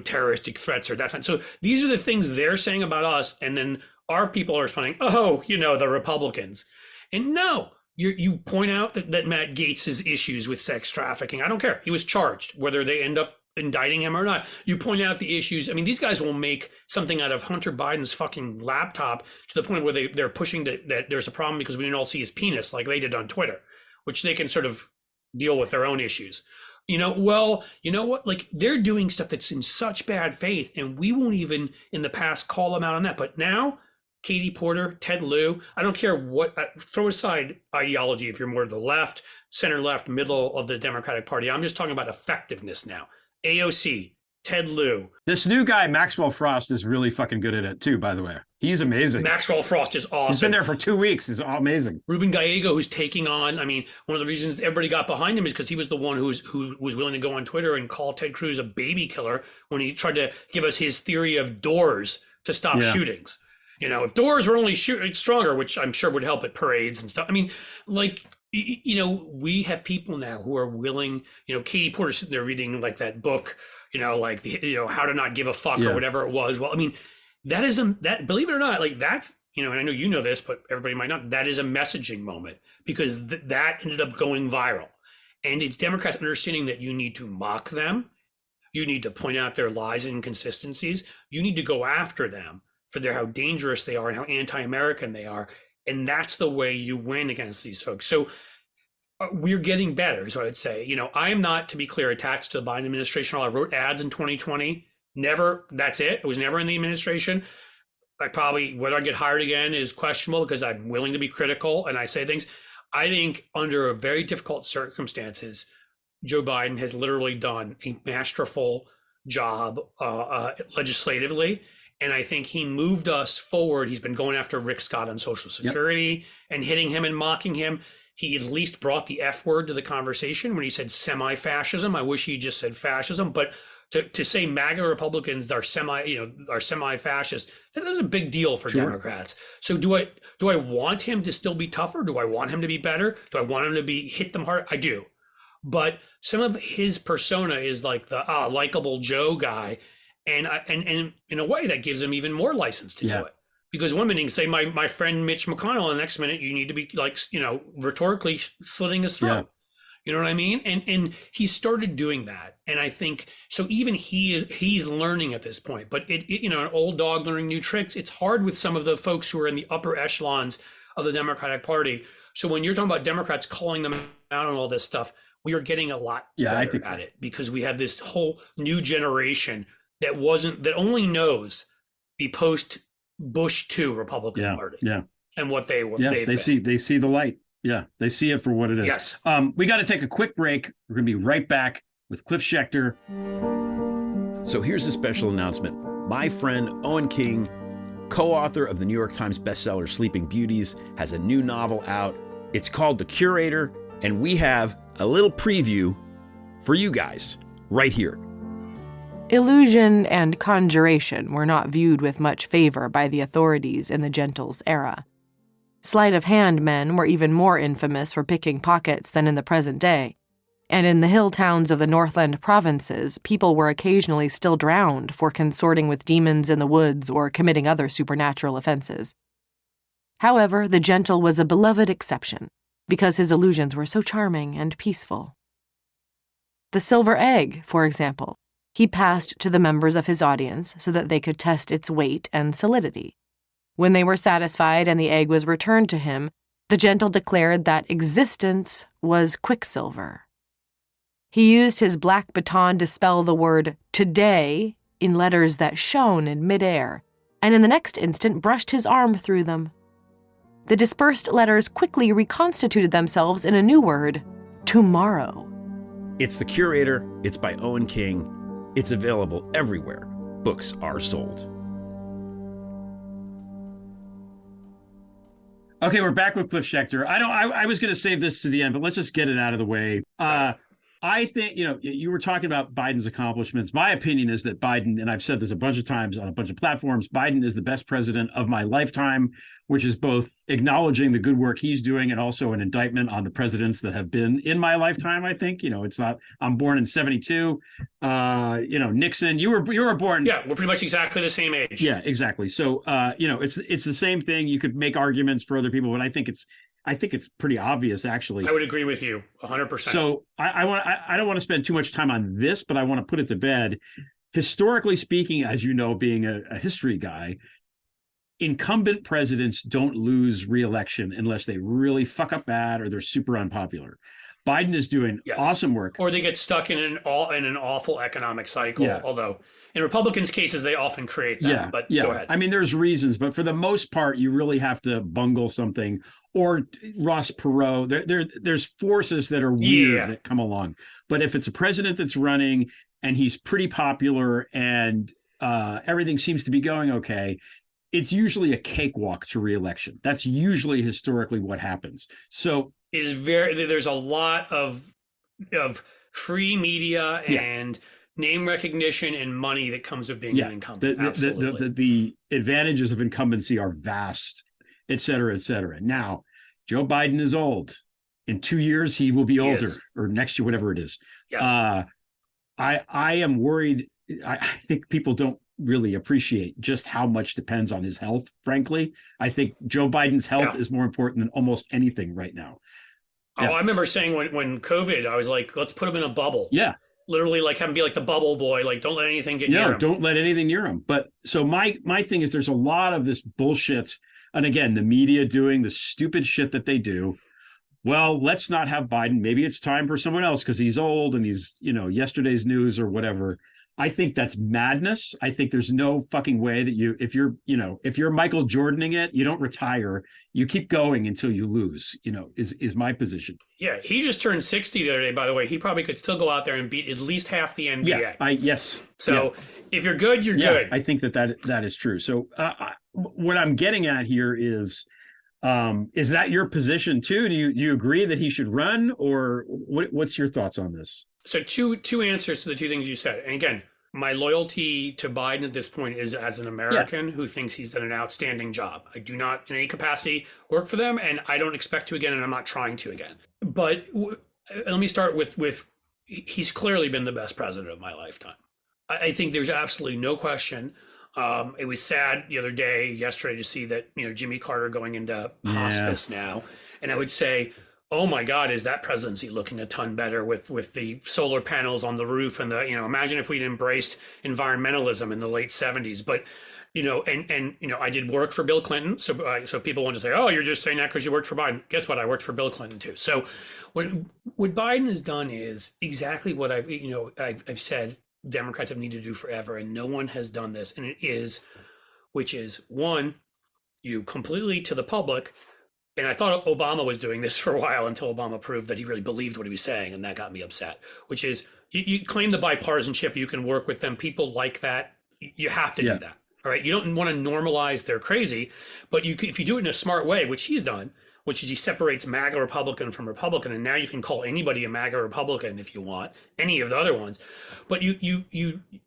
terroristic threats, or that's not. So these are the things they're saying about us. And then our people are responding, oh, the Republicans. And no, you point out that Matt Gaetz's issues with sex trafficking. I don't care. He was charged, whether they end up indicting him or not. You point out the issues. I mean, these guys will make something out of Hunter Biden's fucking laptop to the point where they're pushing that there's a problem because we didn't all see his penis like they did on Twitter, which they can sort of deal with their own issues. Well, you know what? Like, they're doing stuff that's in such bad faith, and we won't even in the past call them out on that. But now, Katie Porter, Ted Lieu, I don't care what, throw aside ideology if you're more to the left, center left, middle of the Democratic Party. I'm just talking about effectiveness now. AOC, Ted Lieu. This new guy, Maxwell Frost, is really fucking good at it too, by the way. He's amazing. Maxwell Frost is awesome. He's been there for 2 weeks. He's amazing. Ruben Gallego, who's taking on, one of the reasons everybody got behind him is because he was the one who was willing to go on Twitter and call Ted Cruz a baby killer when he tried to give us his theory of doors to stop shootings. If doors were only stronger, which I'm sure would help at parades and stuff. We have people now who are willing, Katie Porter sitting there reading like that book, how to not give a fuck or whatever it was. Well, that is that, believe it or not, like that's, and I know you know this, but everybody might not, that is a messaging moment because that ended up going viral. And it's Democrats understanding that you need to mock them. You need to point out their lies and inconsistencies. You need to go after them for how dangerous they are and how anti-American they are. And that's the way you win against these folks. So we're getting better, is what I'd say. I am not, to be clear, attached to the Biden administration. I wrote ads in 2020. Never, that's it. I was never in the administration. Whether I get hired again is questionable because I'm willing to be critical and I say things. I think under very difficult circumstances, Joe Biden has literally done a masterful job legislatively. And I think he moved us forward. He's been going after Rick Scott on Social Security and hitting him and mocking him. He at least brought the F word to the conversation when he said semi-fascism. I wish he just said fascism, but to say MAGA Republicans are semi-fascist, that is a big deal for Democrats. So do I want him to still be tougher? Do I want him to be better? Do I want him to hit them hard? I do. But some of his persona is like the likable Joe guy. And in a way that gives him even more license to do it. Because one minute you can say, my friend Mitch McConnell, and the next minute you need to be rhetorically slitting his throat. Yeah. You know what I mean? And he started doing that. And I think, so even he's learning at this point, but an old dog learning new tricks. It's hard with some of the folks who are in the upper echelons of the Democratic Party. So when you're talking about Democrats calling them out on all this stuff, we are getting a lot better at it because we have this whole new generation that only knows the post-Bush 2 Republican Party. Yeah. And what they see the light. Yeah, they see it for what it is. Yes. We got to take a quick break. We're going to be right back with Cliff Schecter. So here's a special announcement. My friend Owen King, co-author of the New York Times bestseller Sleeping Beauties, has a new novel out. It's called The Curator, and we have a little preview for you guys right here. Illusion and conjuration were not viewed with much favor by the authorities in the Gentles era. Sleight-of-hand men were even more infamous for picking pockets than in the present day, and in the hill towns of the Northland provinces, people were occasionally still drowned for consorting with demons in the woods or committing other supernatural offenses. However, the Gentle was a beloved exception, because his illusions were so charming and peaceful. The silver egg, for example, he passed to the members of his audience so that they could test its weight and solidity. When they were satisfied and the egg was returned to him, the gentle declared that existence was quicksilver. He used his black baton to spell the word today in letters that shone in midair, and in the next instant brushed his arm through them. The dispersed letters quickly reconstituted themselves in a new word, tomorrow. It's The Curator. It's by Owen King. It's available everywhere books are sold. Okay, we're back with Cliff Schecter. I was going to save this to the end, but let's just get it out of the way. I think, you were talking about Biden's accomplishments. My opinion is that Biden, and I've said this a bunch of times on a bunch of platforms, Biden is the best president of my lifetime, which is both acknowledging the good work he's doing and also an indictment on the presidents that have been in my lifetime. I think, it's not, I'm born in 72, Nixon, you were born. Yeah, we're pretty much exactly the same age. Yeah, exactly. So, it's the same thing. You could make arguments for other people, but I think it's pretty obvious, actually. I would agree with you 100%. So I don't want to spend too much time on this, but I want to put it to bed. Historically speaking, as you know, being a history guy, incumbent presidents don't lose re-election unless they really fuck up bad or they're super unpopular. Biden is doing awesome work. Or they get stuck in an awful economic cycle, although in Republicans' cases, they often create that. But go ahead. I mean, there's reasons, but for the most part, you really have to bungle something. Or Ross Perot, there's forces that are weird that come along. But if it's a president that's running and he's pretty popular and everything seems to be going okay, it's usually a cakewalk to re-election. That's usually historically what happens. So there's a lot of free media and name recognition and money that comes with being an incumbent. Absolutely. The advantages of incumbency are vast, et cetera, et cetera. Now, Joe Biden is old. In 2 years, he will be older, or next year, whatever it is. Yes. I am worried. I think people don't really appreciate just how much depends on his health, frankly. I think Joe Biden's health is more important than almost anything right now. Oh, I remember saying when COVID, I was like, let's put him in a bubble. Yeah. Literally like have him be like the bubble boy, like don't let anything get near him. Don't let anything near him. But so my thing is there's a lot of this bullshit. And again, the media doing the stupid shit that they do. Well, let's not have Biden. Maybe it's time for someone else because he's old and he's, yesterday's news or whatever. I think that's madness. I think there's no fucking way that if you're Michael Jordaning it, you don't retire. You keep going until you lose, is my position. Yeah. He just turned 60 the other day, by the way. He probably could still go out there and beat at least half the NBA. Yes. So if you're good, you're good. I think that is true. So what I'm getting at here is that your position too? Do you agree that he should run, or what's your thoughts on this? So two answers to the two things you said. And again, my loyalty to Biden at this point is as an American who thinks he's done an outstanding job. I do not in any capacity work for them, and I don't expect to again, and I'm not trying to again. But let me start with he's clearly been the best president of my lifetime. I think there's absolutely no question. It was sad yesterday to see that, Jimmy Carter going into hospice now. And I would say, oh my God, is that presidency looking a ton better with the solar panels on the roof and imagine if we'd embraced environmentalism in the late 70s. But, I did work for Bill Clinton. So people want to say, oh, you're just saying that because you worked for Biden. Guess what? I worked for Bill Clinton too. So what Biden has done is exactly what I've said Democrats have needed to do forever, and no one has done this. And which is one, you completely to the public. And I thought Obama was doing this for a while until Obama proved that he really believed what he was saying. And that got me upset, which is you claim the bipartisanship, you can work with them. People like that. You have to do that. All right. You don't want to normalize they're crazy, but if you do it in a smart way, which he's done, which is he separates MAGA Republican from Republican. And now you can call anybody a MAGA Republican if you want, any of the other ones. But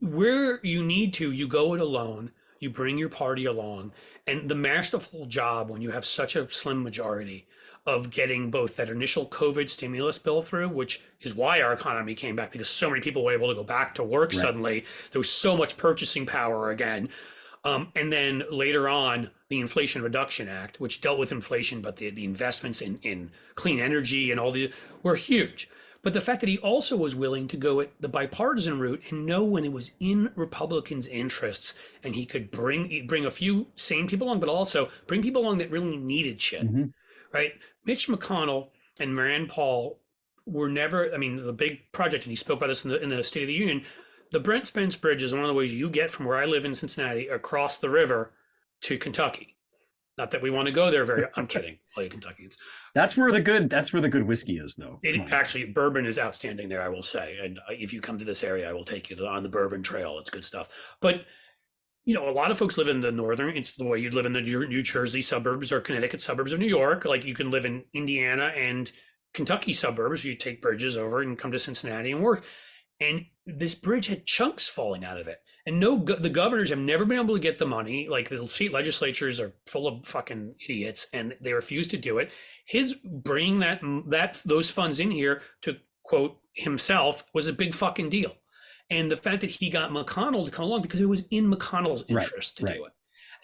where you need to, you go it alone. You bring your party along, and the masterful job when you have such a slim majority of getting both that initial COVID stimulus bill through, which is why our economy came back because so many people were able to go back to work suddenly. There was so much purchasing power again. And then later on, the Inflation Reduction Act, which dealt with inflation, but the investments in clean energy and all these were huge. But the fact that he also was willing to go at the bipartisan route and know when it was in Republicans' interests, and he could bring a few sane people along, but also bring people along that really needed shit, right? Mitch McConnell and Rand Paul were never, I mean, the big project, and he spoke about this in the State of the Union, the Brent Spence Bridge is one of the ways you get from where I live in Cincinnati across the river to Kentucky. Not that we want to go there I'm kidding, all you Kentuckians. That's where the good whiskey is, though. Actually, bourbon is outstanding there, I will say. And if you come to this area, I will take you on the Bourbon Trail. It's good stuff. But, you know, a lot of folks live in the northern, it's the way you'd live in the New Jersey suburbs or Connecticut suburbs of New York. Like you can live in Indiana and Kentucky suburbs. You take bridges over and come to Cincinnati and work. And this bridge had chunks falling out of it. And the governors have never been able to get the money. Like the state legislatures are full of fucking idiots, and they refuse to do it. His bringing those funds in here to quote himself was a big fucking deal. And the fact that he got McConnell to come along because it was in McConnell's interest to do it.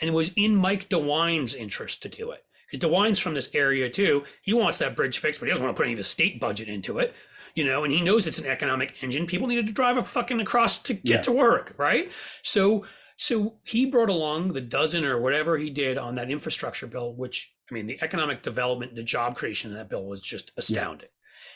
And it was in Mike DeWine's interest to do it. Because DeWine's from this area too. He wants that bridge fixed, but he doesn't want to put any of his state budget into it. You know, and he knows it's an economic engine. People needed to drive a fucking across to get to work, right? So he brought along the dozen or whatever he did on that infrastructure bill, which, I mean, the economic development, the job creation in that bill was just astounding.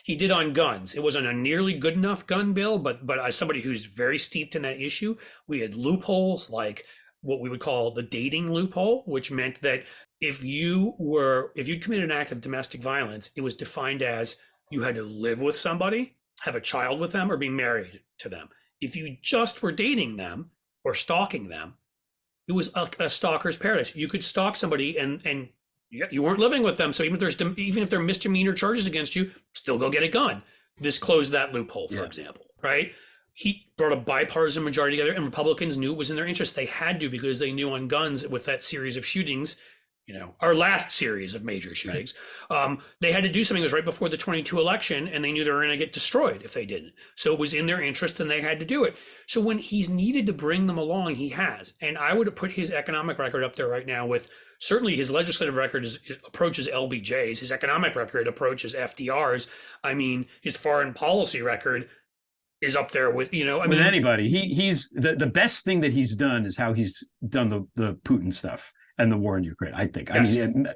He did on guns. It wasn't a nearly good enough gun bill, but as somebody who's very steeped in that issue, we had loopholes like what we would call the dating loophole, which meant that if you'd committed an act of domestic violence, it was defined as you had to live with somebody, have a child with them, or be married to them. If you just were dating them or stalking them, it was a stalker's paradise. You could stalk somebody and you weren't living with them. So even if there are misdemeanor charges against you, still go get a gun. This closed that loophole, for example, right? He brought a bipartisan majority together, and Republicans knew it was in their interest. They had to, because they knew on guns with that series of shootings, you know, our last series of major shootings, they had to do something. It was right before the 22 election, and they knew they were going to get destroyed if they didn't. So it was in their interest, and they had to do it. So when he's needed to bring them along, he has. And I would put his economic record up there right now with certainly his legislative record approaches LBJ's. His economic record approaches FDR's. I mean, his foreign policy record is up there with, you know, I mean, with anybody. He's the best thing that he's done is how he's done the Putin stuff and the war in Ukraine, I think. Yes. I mean,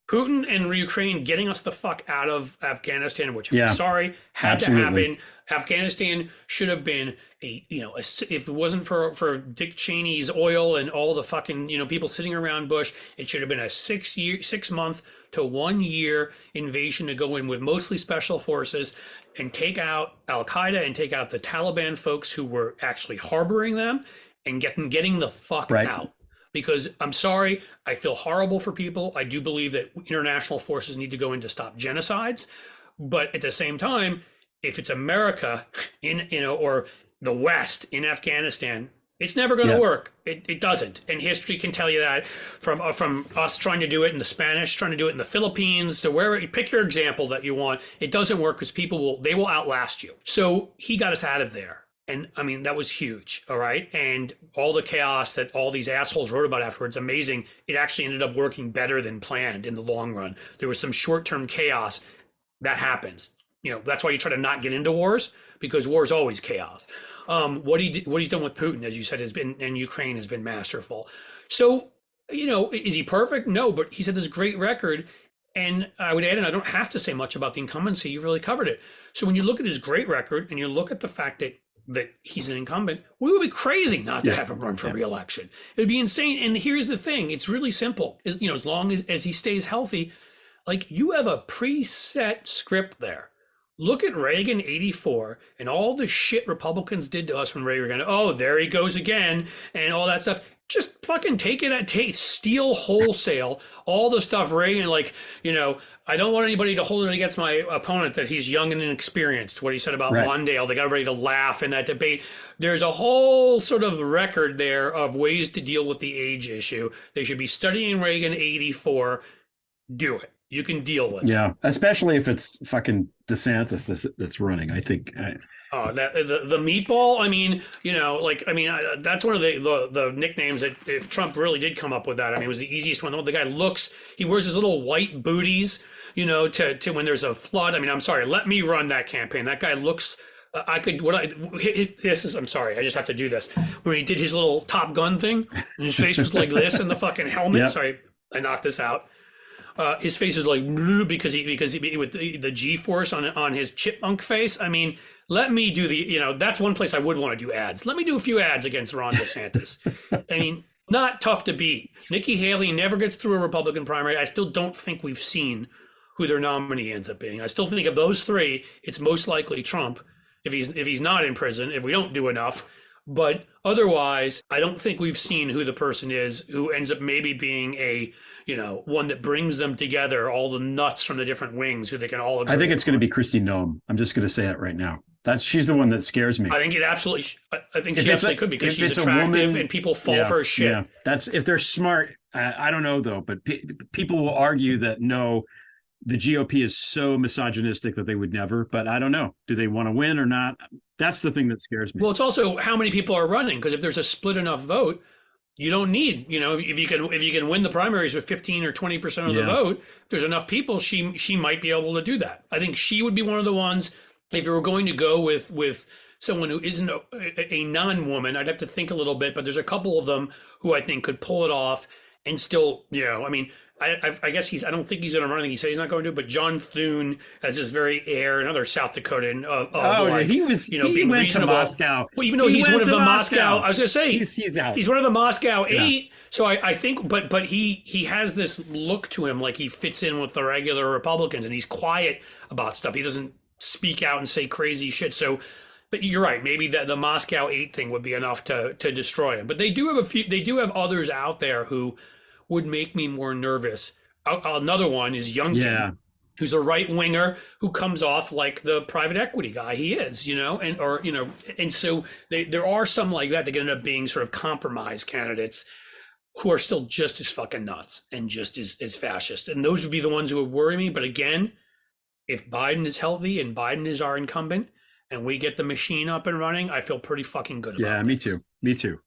Putin and Ukraine getting us the fuck out of Afghanistan, which I'm sorry had to happen. Afghanistan should have been if it wasn't for Dick Cheney's oil and all the fucking, you know, people sitting around Bush, it should have been a 6 month to 1 year invasion to go in with mostly special forces and take out Al Qaeda and take out the Taliban folks who were actually harboring them and getting the fuck out. Because I'm sorry, I feel horrible for people. I do believe that international forces need to go in to stop genocides. But at the same time, if it's America or the West in Afghanistan, it's never going to work. It doesn't. And history can tell you that from us trying to do it in the Spanish, trying to do it in the Philippines, to wherever, pick your example that you want. It doesn't work because they will outlast you. So he got us out of there. And I mean, that was huge. All right. And all the chaos that all these assholes wrote about afterwards, amazing. It actually ended up working better than planned in the long run. There was some short-term chaos that happens. You know, that's why you try to not get into wars, because war is always chaos. What he's done with Putin, as you said, and Ukraine has been masterful. So, you know, is he perfect? No, but he's had this great record. And I would add, and I don't have to say much about the incumbency, you really covered it. So when you look at his great record and you look at the fact that he's an incumbent, we would be crazy not to have him run for re-election. It would be insane. And here's the thing, it's really simple. As long as he stays healthy, like, you have a preset script there. Look at Reagan 84 and all the shit Republicans did to us when Reagan, oh, there he goes again, and all that stuff. Just fucking take it at steal wholesale all the stuff Reagan, like, you know, I don't want anybody to hold it against my opponent that he's young and inexperienced. What he said about Mondale, they got everybody to laugh in that debate. There's a whole sort of record there of ways to deal with the age issue. They should be studying Reagan 84. Do it. You can deal with it. Yeah, especially if it's fucking DeSantis that's running. I think. Oh, that the meatball. I mean, that's one of the nicknames that if Trump really did come up with that, I mean, it was the easiest one. The guy he wears his little white booties, to when there's a flood. I mean, I'm sorry, let me run that campaign. That guy looks. I'm sorry, I just have to do this. When he did his little Top Gun thing, and his face was like this in the fucking helmet. Yep. Sorry, I knocked this out. His face is like because he with the G-force on his chipmunk face. I mean, let me do that's one place I would want to do ads. Let me do a few ads against Ron DeSantis. I mean, not tough to beat. Nikki Haley never gets through a Republican primary. I still don't think we've seen who their nominee ends up being. I still think of those three, it's most likely Trump if he's not in prison, if we don't do enough. But otherwise, I don't think we've seen who the person is who ends up maybe being a, one that brings them together, all the nuts from the different wings who they can all agree. I think it's going to be Kristi Noem. I'm just going to say it right now. She's the one that scares me. I think it absolutely. I think she absolutely could because she's attractive and people fall for her shit. Yeah, that's if they're smart. I don't know though, but people will argue that no, the GOP is so misogynistic that they would never. But I don't know. Do they want to win or not? That's the thing that scares me. Well, it's also how many people are running, because if there's a split enough vote, you don't need, if you can win the primaries with 15 or 20% of the vote, if there's enough people, she might be able to do that. I think she would be one of the ones. If you were going to go with someone who isn't a non-woman, I'd have to think a little bit, but there's a couple of them who I think could pull it off and still, I mean, I guess I don't think he's going to run. I think he said he's not going to, but John Thune has this very air, another South Dakotan he being went reasonable. To Moscow. Well, even though he's one of the Moscow, I was going to say, he's out. He's one of the Moscow 8. So I think, but he has this look to him like he fits in with the regular Republicans, and he's quiet about stuff. He doesn't speak out and say crazy shit. So, but you're right. Maybe the Moscow 8 thing would be enough to destroy him. But they do have They do have others out there who would make me more nervous. Another one is Youngkin, who's a right winger who comes off like the private equity guy he is, and so there are some like that end up being sort of compromise candidates who are still just as fucking nuts and just as fascist. And those would be the ones who would worry me. But again, if Biden is healthy and Biden is our incumbent and we get the machine up and running, I feel pretty fucking good about it. Yeah, me too.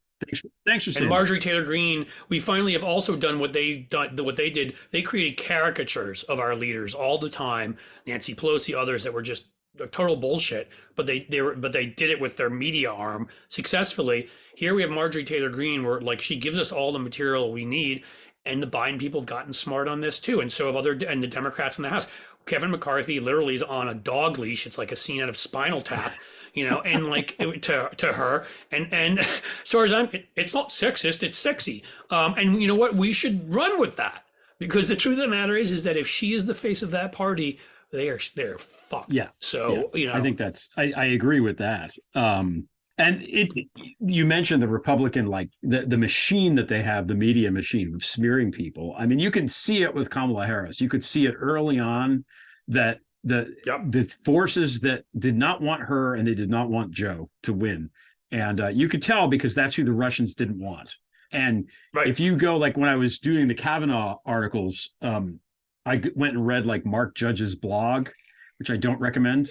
Thanks for saying. And Marjorie Taylor Greene, we finally have also done what they did. They created caricatures of our leaders all the time. Nancy Pelosi, others that were just total bullshit, but they did it with their media arm successfully. Here we have Marjorie Taylor Greene, where like she gives us all the material we need, and the Biden people have gotten smart on this too, and so have the Democrats in the House. Kevin McCarthy literally is on a dog leash. It's like a scene out of Spinal Tap. And like to her, and as far as it's not sexist, it's sexy. And you know what? We should run with that, because the truth of the matter is that if she is the face of that party, they're fucked. Yeah. So, I think I agree with that. And you mentioned the Republican, like the machine that they have, the media machine of smearing people. I mean, you can see it with Kamala Harris. You could see it early on that the forces that did not want her and they did not want Joe to win. And you could tell because that's who the Russians didn't want. And if you go, like when I was doing the Kavanaugh articles, I went and read like Mark Judge's blog, which I don't recommend.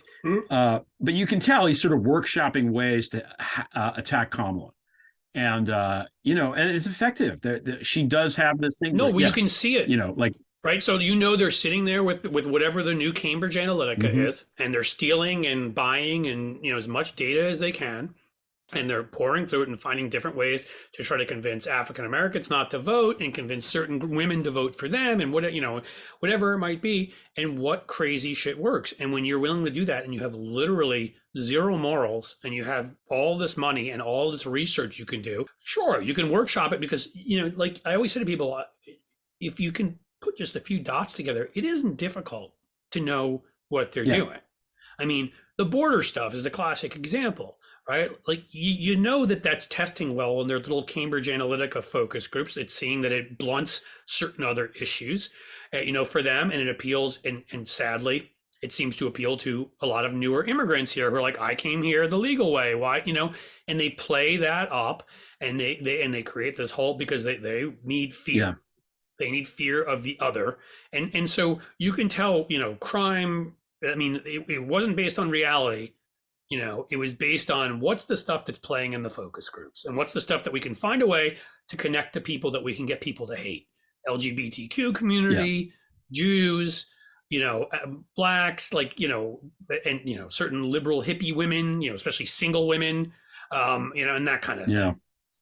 But you can tell he's sort of workshopping ways to attack Kamala. And, and it's effective. She does have this thing. No, you can see it. Like, right. So, they're sitting there with whatever the new Cambridge Analytica is, and they're stealing and buying and, as much data as they can. And they're pouring through it and finding different ways to try to convince African Americans not to vote and convince certain women to vote for them and whatever it might be. And what crazy shit works. And when you're willing to do that and you have literally zero morals and you have all this money and all this research you can do, sure, you can workshop it because, like I always say to people, if you can put just a few dots together, it isn't difficult to know what they're doing. I mean, the border stuff is a classic example. Right? Like, that's testing well in their little Cambridge Analytica focus groups. It's seeing that it blunts certain other issues, for them. And it appeals. And sadly, it seems to appeal to a lot of newer immigrants here who are like, I came here the legal way. Why, and they play that up and they create this whole, because they need fear. They need fear of the other. And so you can tell, crime, I mean, it wasn't based on reality. It was based on what's the stuff that's playing in the focus groups and what's the stuff that we can find a way to connect to people that we can get people to hate. LGBTQ community, Jews, blacks, and certain liberal hippie women, especially single women, and that kind of thing. Yeah.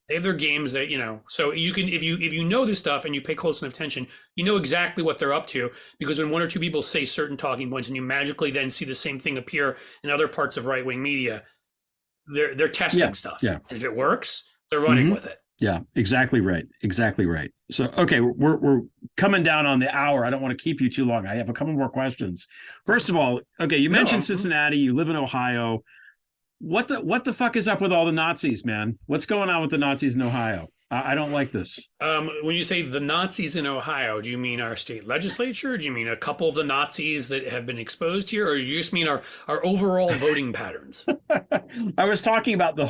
They have their games that, so you can, if you know this stuff and you pay close enough attention, you know exactly what they're up to, because when one or two people say certain talking points and you magically then see the same thing appear in other parts of right-wing media, they're testing stuff. Yeah. And if it works, they're running with it. Yeah, exactly right. Exactly right. So, okay, we're coming down on the hour. I don't want to keep you too long. I have a couple more questions. First of all, okay, you mentioned Cincinnati. You live in Ohio. What the fuck is up with all the Nazis, man? What's going on with the Nazis in Ohio? I don't like this. When you say the Nazis in Ohio, do you mean our state legislature? Do you mean a couple of the Nazis that have been exposed here? Or do you just mean our overall voting patterns? I was talking about the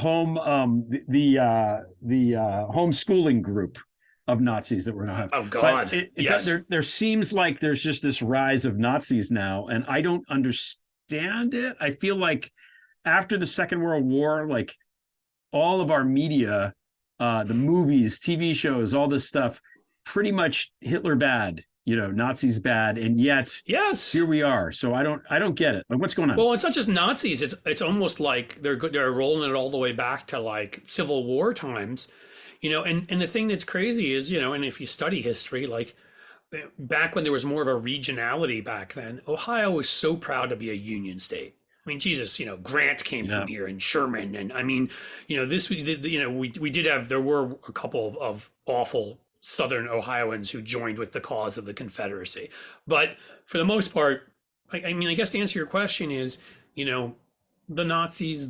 homeschooling group of Nazis that we're going to have. Oh, God. Yes. There seems like there's just this rise of Nazis now, and I don't understand it. I feel like after the Second World War, like all of our media, the movies, TV shows, all this stuff, pretty much Hitler bad, Nazis bad, and yet here we are. So I don't get it. Like, what's going on? Well, it's not just Nazis. It's almost like they're rolling it all the way back to like Civil War times, And the thing that's crazy is, and if you study history, like back when there was more of a regionality back then, Ohio was so proud to be a Union state. I mean, Jesus, Grant came from here, and Sherman, and I mean, there were a couple of awful Southern Ohioans who joined with the cause of the Confederacy, but for the most part, I guess to answer your question is, the Nazis,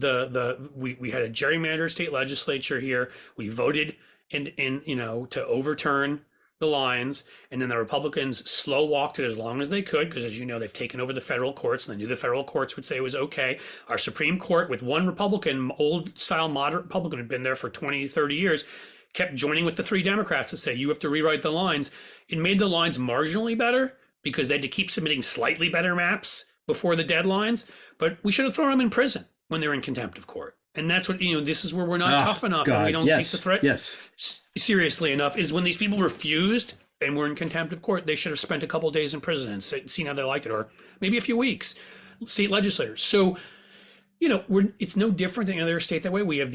we had a gerrymandered state legislature here. We voted to overturn the lines, and then the Republicans slow walked it as long as they could, because as you know, they've taken over the federal courts, and they knew the federal courts would say it was okay. Our Supreme Court, with one Republican, old style moderate Republican, had been there for 20, 30 years, kept joining with the three Democrats to say, you have to rewrite the lines. It made the lines marginally better because they had to keep submitting slightly better maps before the deadlines, but we should have thrown them in prison when they're in contempt of court. And that's what, this is where we're not tough enough, and we don't take the threat seriously enough, is when these people refused and were in contempt of court, they should have spent a couple of days in prison and seen how they liked it, or maybe a few weeks, state legislators. So, it's no different than any other state that way. We have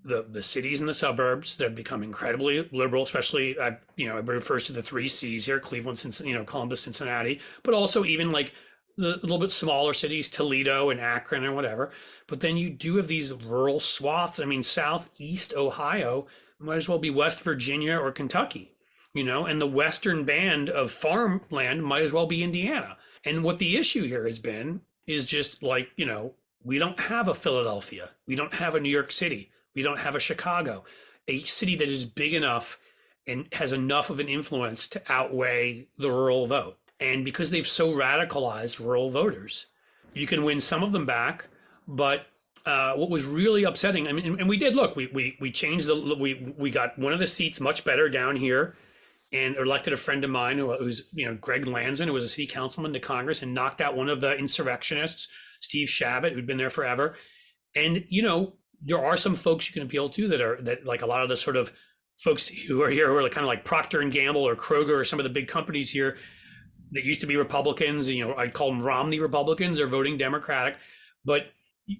the cities and the suburbs that have become incredibly liberal, especially, it refers to the 3 C's here, Cleveland, Columbus, Cincinnati, but also even like the little bit smaller cities, Toledo and Akron and whatever. But then you do have these rural swaths. I mean, Southeast Ohio might as well be West Virginia or Kentucky, and the western band of farmland might as well be Indiana. And what the issue here has been is just like, we don't have a Philadelphia. We don't have a New York City. We don't have a Chicago, a city that is big enough and has enough of an influence to outweigh the rural vote. And because they've so radicalized rural voters, you can win some of them back. But what was really upsetting, and we did, look, we changed we got one of the seats much better down here, and elected a friend of mine who's Greg Lanzin, who was a city councilman to Congress, and knocked out one of the insurrectionists, Steve Shabbat, who'd been there forever. And there are some folks you can appeal to that like a lot of the sort of folks who are here who are kind of like Procter and Gamble or Kroger or some of the big companies here that used to be Republicans, I'd call them Romney Republicans, are voting Democratic, but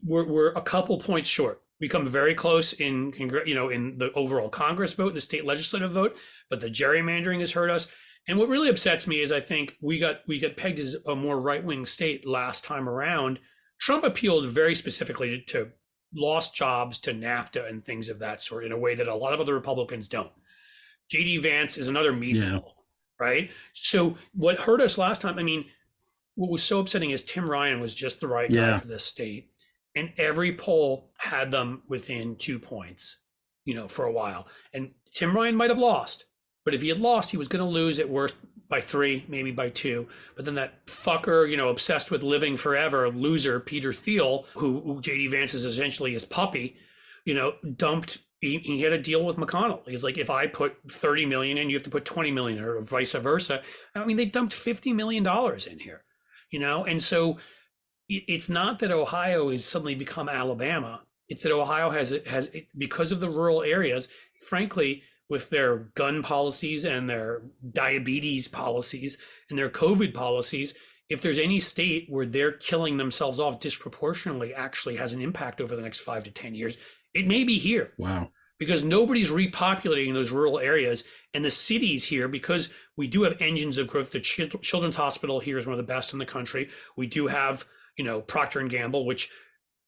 we're a couple points short. We come very close in the overall Congress vote, the state legislative vote, but the gerrymandering has hurt us. And what really upsets me is I think we got pegged as a more right-wing state last time around. Trump appealed very specifically to lost jobs, to NAFTA and things of that sort in a way that a lot of other Republicans don't. J.D. Vance is another meatball. Right. So what hurt us last time, what was so upsetting is Tim Ryan was just the right guy for this state. And every poll had them within 2 points, for a while. And Tim Ryan might have lost, but if he had lost, he was going to lose at worst by 3, maybe by 2. But then that fucker, obsessed with living forever, loser, Peter Thiel, who J.D. Vance is essentially his puppy, dumped he had a deal with McConnell. He's like, if I put 30 million in, you have to put 20 million, or vice versa. I mean, they dumped $50 million in here, and so it's not that Ohio has suddenly become Alabama. It's that Ohio has because of the rural areas, frankly, with their gun policies and their diabetes policies and their COVID policies, if there's any state where they're killing themselves off disproportionately actually has an impact over the next 5 to 10 years, it may be here. Wow. Because nobody's repopulating those rural areas, and the cities here, because we do have engines of growth. The Children's Hospital here is one of the best in the country. We do have, Procter and Gamble, which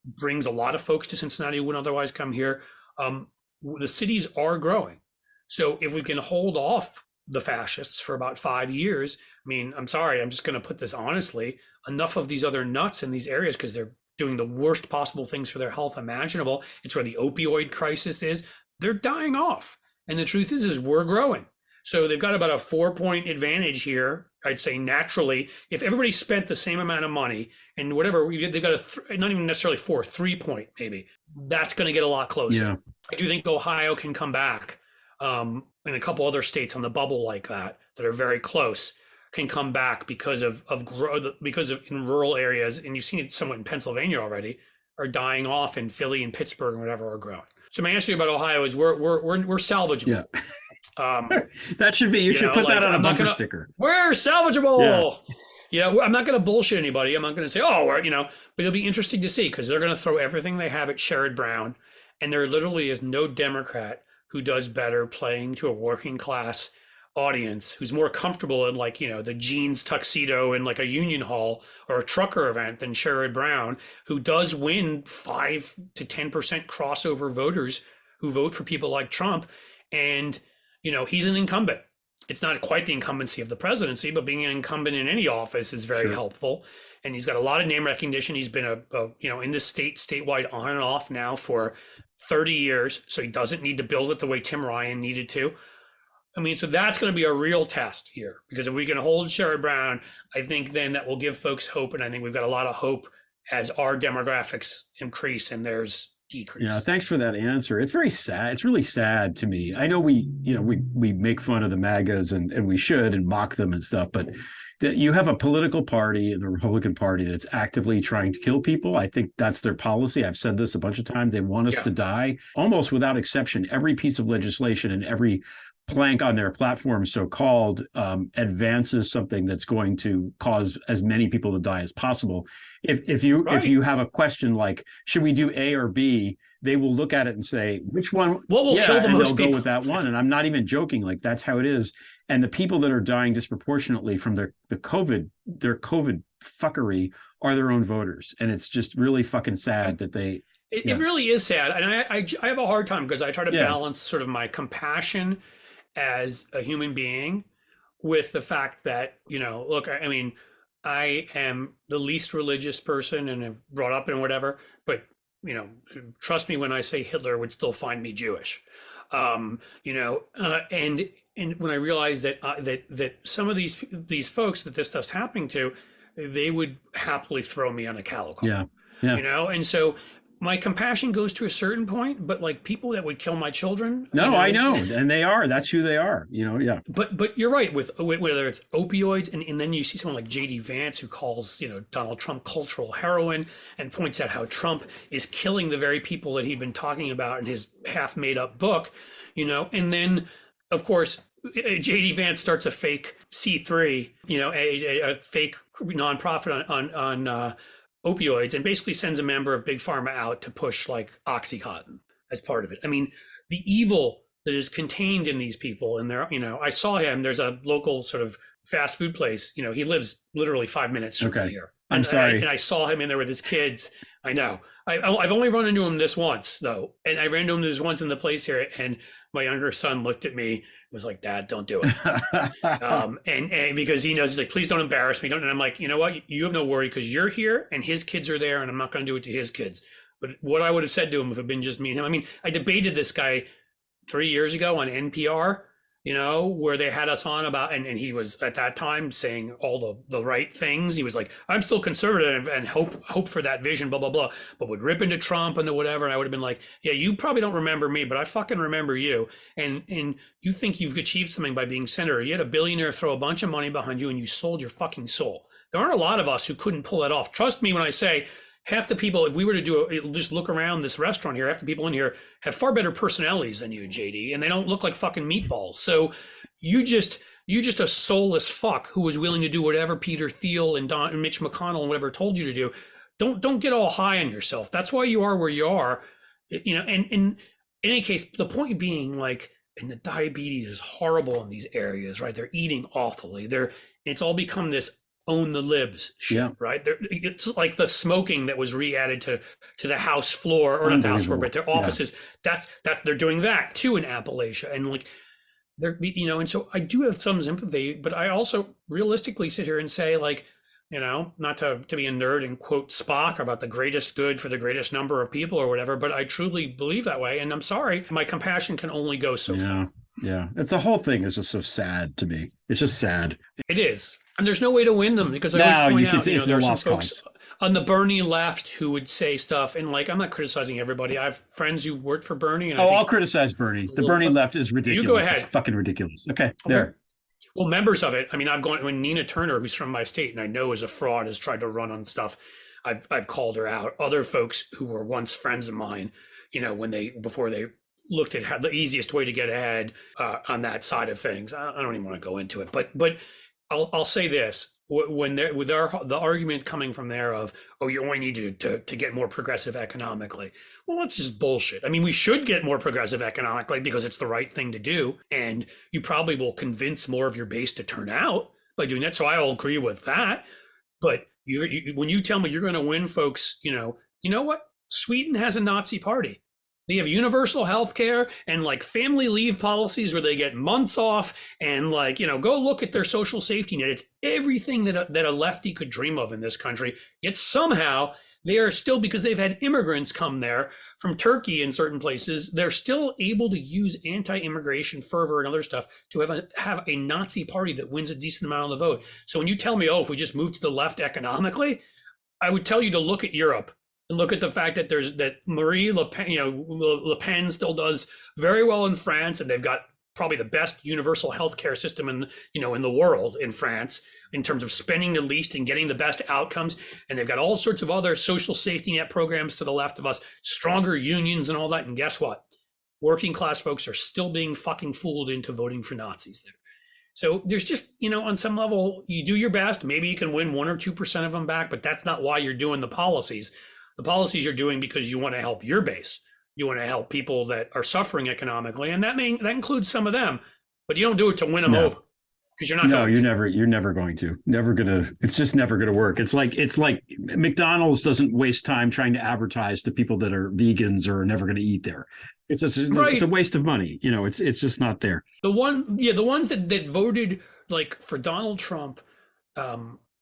brings a lot of folks to Cincinnati who wouldn't otherwise come here. The cities are growing. So if we can hold off the fascists for about 5 years, I mean, I'm sorry, I'm just going to put this honestly, enough of these other nuts in these areas, because they're doing the worst possible things for their health imaginable. It's where the opioid crisis is. They're dying off. And the truth is we're growing. So they've got about a 4-point advantage here, I'd say, naturally. If everybody spent the same amount of money and whatever, they've got not even necessarily 3-point maybe. That's going to get a lot closer. Yeah. I do think Ohio can come back, and a couple other states on the bubble like that are very close can come back because of in rural areas, and you've seen it somewhat in Pennsylvania already, are dying off, and Philly and Pittsburgh and whatever are growing. So my answer about Ohio is we're salvageable. Yeah. That should be, you should put that on a bumper sticker. We're salvageable. Yeah. I'm not going to bullshit anybody. I'm not going to say, but it'll be interesting to see, because they're going to throw everything they have at Sherrod Brown, and there literally is no Democrat who does better playing to a working class audience, who's more comfortable in the jeans tuxedo in a union hall or a trucker event than Sherrod Brown, who does win 5 to 10% crossover voters who vote for people like Trump. And, he's an incumbent. It's not quite the incumbency of the presidency, but being an incumbent in any office is very helpful. And he's got a lot of name recognition. He's been in this statewide on and off now for 30 years. So he doesn't need to build it the way Tim Ryan needed to. I mean, so that's going to be a real test here, because if we can hold Sherrod Brown, I think then that will give folks hope. And I think we've got a lot of hope as our demographics increase and theirs decrease. Yeah, thanks for that answer. It's very sad. It's really sad to me. I know we make fun of the MAGAs and we should, and mock them and stuff, but that you have a political party, the Republican Party, that's actively trying to kill people. I think that's their policy. I've said this a bunch of times. They want us to die almost without exception. Every piece of legislation and every plank on their platform, so-called, advances something that's going to cause as many people to die as possible. If you have a question like, should we do A or B, they will look at it and say, which one? What will kill the most they'll people? Go with that one. And I'm not even joking. That's how it is. And the people that are dying disproportionately from their COVID fuckery are their own voters. And it's just really fucking sad that they. It really is sad. And I have a hard time, because I try to balance sort of my compassion as a human being with the fact that, look, I mean, I am the least religious person and have brought up in whatever, but, trust me when I say Hitler would still find me Jewish. And when I realize that some of these folks that this stuff's happening to, they would happily throw me on a calico. Yeah. And so my compassion goes to a certain point, but people that would kill my children. No, I know. And that's who they are, yeah. But you're right, with whether it's opioids, and then you see someone like J.D. Vance, who calls, Donald Trump cultural heroin, and points out how Trump is killing the very people that he'd been talking about in his half made up book, and then, of course, J.D. Vance starts a fake C3, a fake nonprofit on opioids, and basically sends a member of Big Pharma out to push Oxycontin as part of it. I mean, the evil that is contained in these people, and I saw him. There's a local sort of fast food place. He lives literally 5 minutes from here. I'm sorry. And I saw him in there with his kids. I know. I've only run into him this once though, and I ran into him this once in the place here, and my younger son looked at me and was like, "Dad, don't do it." And because he knows, he's like, "Please don't embarrass me." And I'm like, you know what? You have no worry, because you're here and his kids are there, and I'm not going to do it to his kids. But what I would have said to him if it had been just me and him. I mean, I debated this guy 3 years ago on NPR, where they had us on about, and he was at that time saying all the right things. He was like, I'm still conservative and hope for that vision, blah, blah, blah, but would rip into Trump and the whatever. And I would have been like, yeah, you probably don't remember me, but I fucking remember you. And you think you've achieved something by being senator. You had a billionaire throw a bunch of money behind you and you sold your fucking soul. There aren't a lot of us who couldn't pull that off. Trust me when I say half the people, if we were to just look around this restaurant here, half the people in here have far better personalities than you, JD, and they don't look like fucking meatballs. So you just a soulless fuck who was willing to do whatever Peter Thiel and Mitch McConnell and whatever told you to do. Don't get all high on yourself. That's why you are where you are. And in any case, the point being, like, and the diabetes is horrible in these areas, right? They're eating awfully. It's all become this own the libs shit, right? It's like the smoking that was re-added to the House floor, or not the House floor, but their offices. Yeah. That's they're doing that too in Appalachia, and like they're and so I do have some sympathy, but I also realistically sit here and say, like, not to be a nerd and quote Spock about the greatest good for the greatest number of people or whatever, but I truly believe that way, and I'm sorry, my compassion can only go so far. Yeah, it's the whole thing is just so sad to me. It's just sad. It is. And there's no way to win them, because I always point out, there are some folks on the Bernie left who would say stuff, and like, I'm not criticizing everybody. I have friends who worked for Bernie. And I'll criticize Bernie. The Bernie left is ridiculous. You go ahead. It's fucking ridiculous. Okay, there. Well, members of it. I mean, when Nina Turner, who's from my state and I know is a fraud, has tried to run on stuff, I've called her out. Other folks who were once friends of mine, before they looked at the easiest way to get ahead on that side of things. I don't even want to go into it, but I'll say this: when the argument coming from there of, oh, you only need to get more progressive economically. Well, that's just bullshit. I mean, we should get more progressive economically because it's the right thing to do, and you probably will convince more of your base to turn out by doing that. So I'll agree with that. But when you tell me you're going to win, folks, you know what? Sweden has a Nazi party. They have universal health care and like family leave policies where they get months off, and like, go look at their social safety net. It's everything that a lefty could dream of in this country. Yet somehow they are still, because they've had immigrants come there from Turkey in certain places, they're still able to use anti-immigration fervor and other stuff to have a Nazi party that wins a decent amount of the vote. So when you tell me, oh, if we just move to the left economically, I would tell you to look at Europe. And look at the fact that Marie Le Pen, Le Pen still does very well in France, and they've got probably the best universal health care system in the world in France in terms of spending the least and getting the best outcomes. And they've got all sorts of other social safety net programs to the left of us, stronger unions and all that. And guess what? Working class folks are still being fucking fooled into voting for Nazis there. So there's just, on some level, you do your best. Maybe you can win 1 or 2% of them back, but that's not why you're doing the policies. The policies you're doing because you want to help your base. You want to help people that are suffering economically, and that includes some of them. But you don't do it to win them over, because you're not. No, you're never going to. Never gonna. It's just never going to work. It's like McDonald's doesn't waste time trying to advertise to people that are vegans or are never going to eat there. It's just It's a waste of money. It's just not there. The ones that voted like for Donald Trump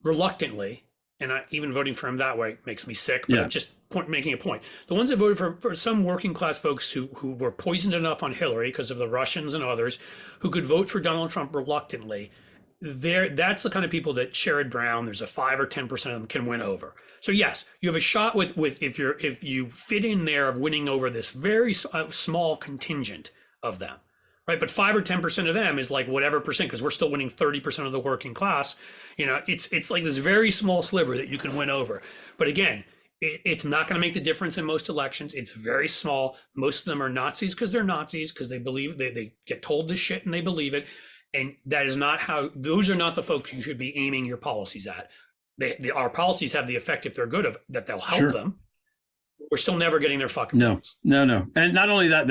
reluctantly. And even voting for him that way makes me sick, but I'm just making a point. The ones that voted for some working class folks who were poisoned enough on Hillary because of the Russians and others who could vote for Donald Trump reluctantly, that's the kind of people that Sherrod Brown, there's a 5 or 10% of them can win over. So yes, you have a shot with if you fit in there of winning over this very small contingent of them. Right, but 5 or 10% of them is like whatever percent, because we're still winning 30% of the working class. It's like this very small sliver that you can win over. But again, it's not going to make the difference in most elections. It's very small. Most of them are Nazis because they're Nazis, because they believe they get told this shit and they believe it. And that is not those are not the folks you should be aiming your policies at. Our policies have the effect, if they're good, that they'll help them. We're still never getting their fucking votes. No. And not only that,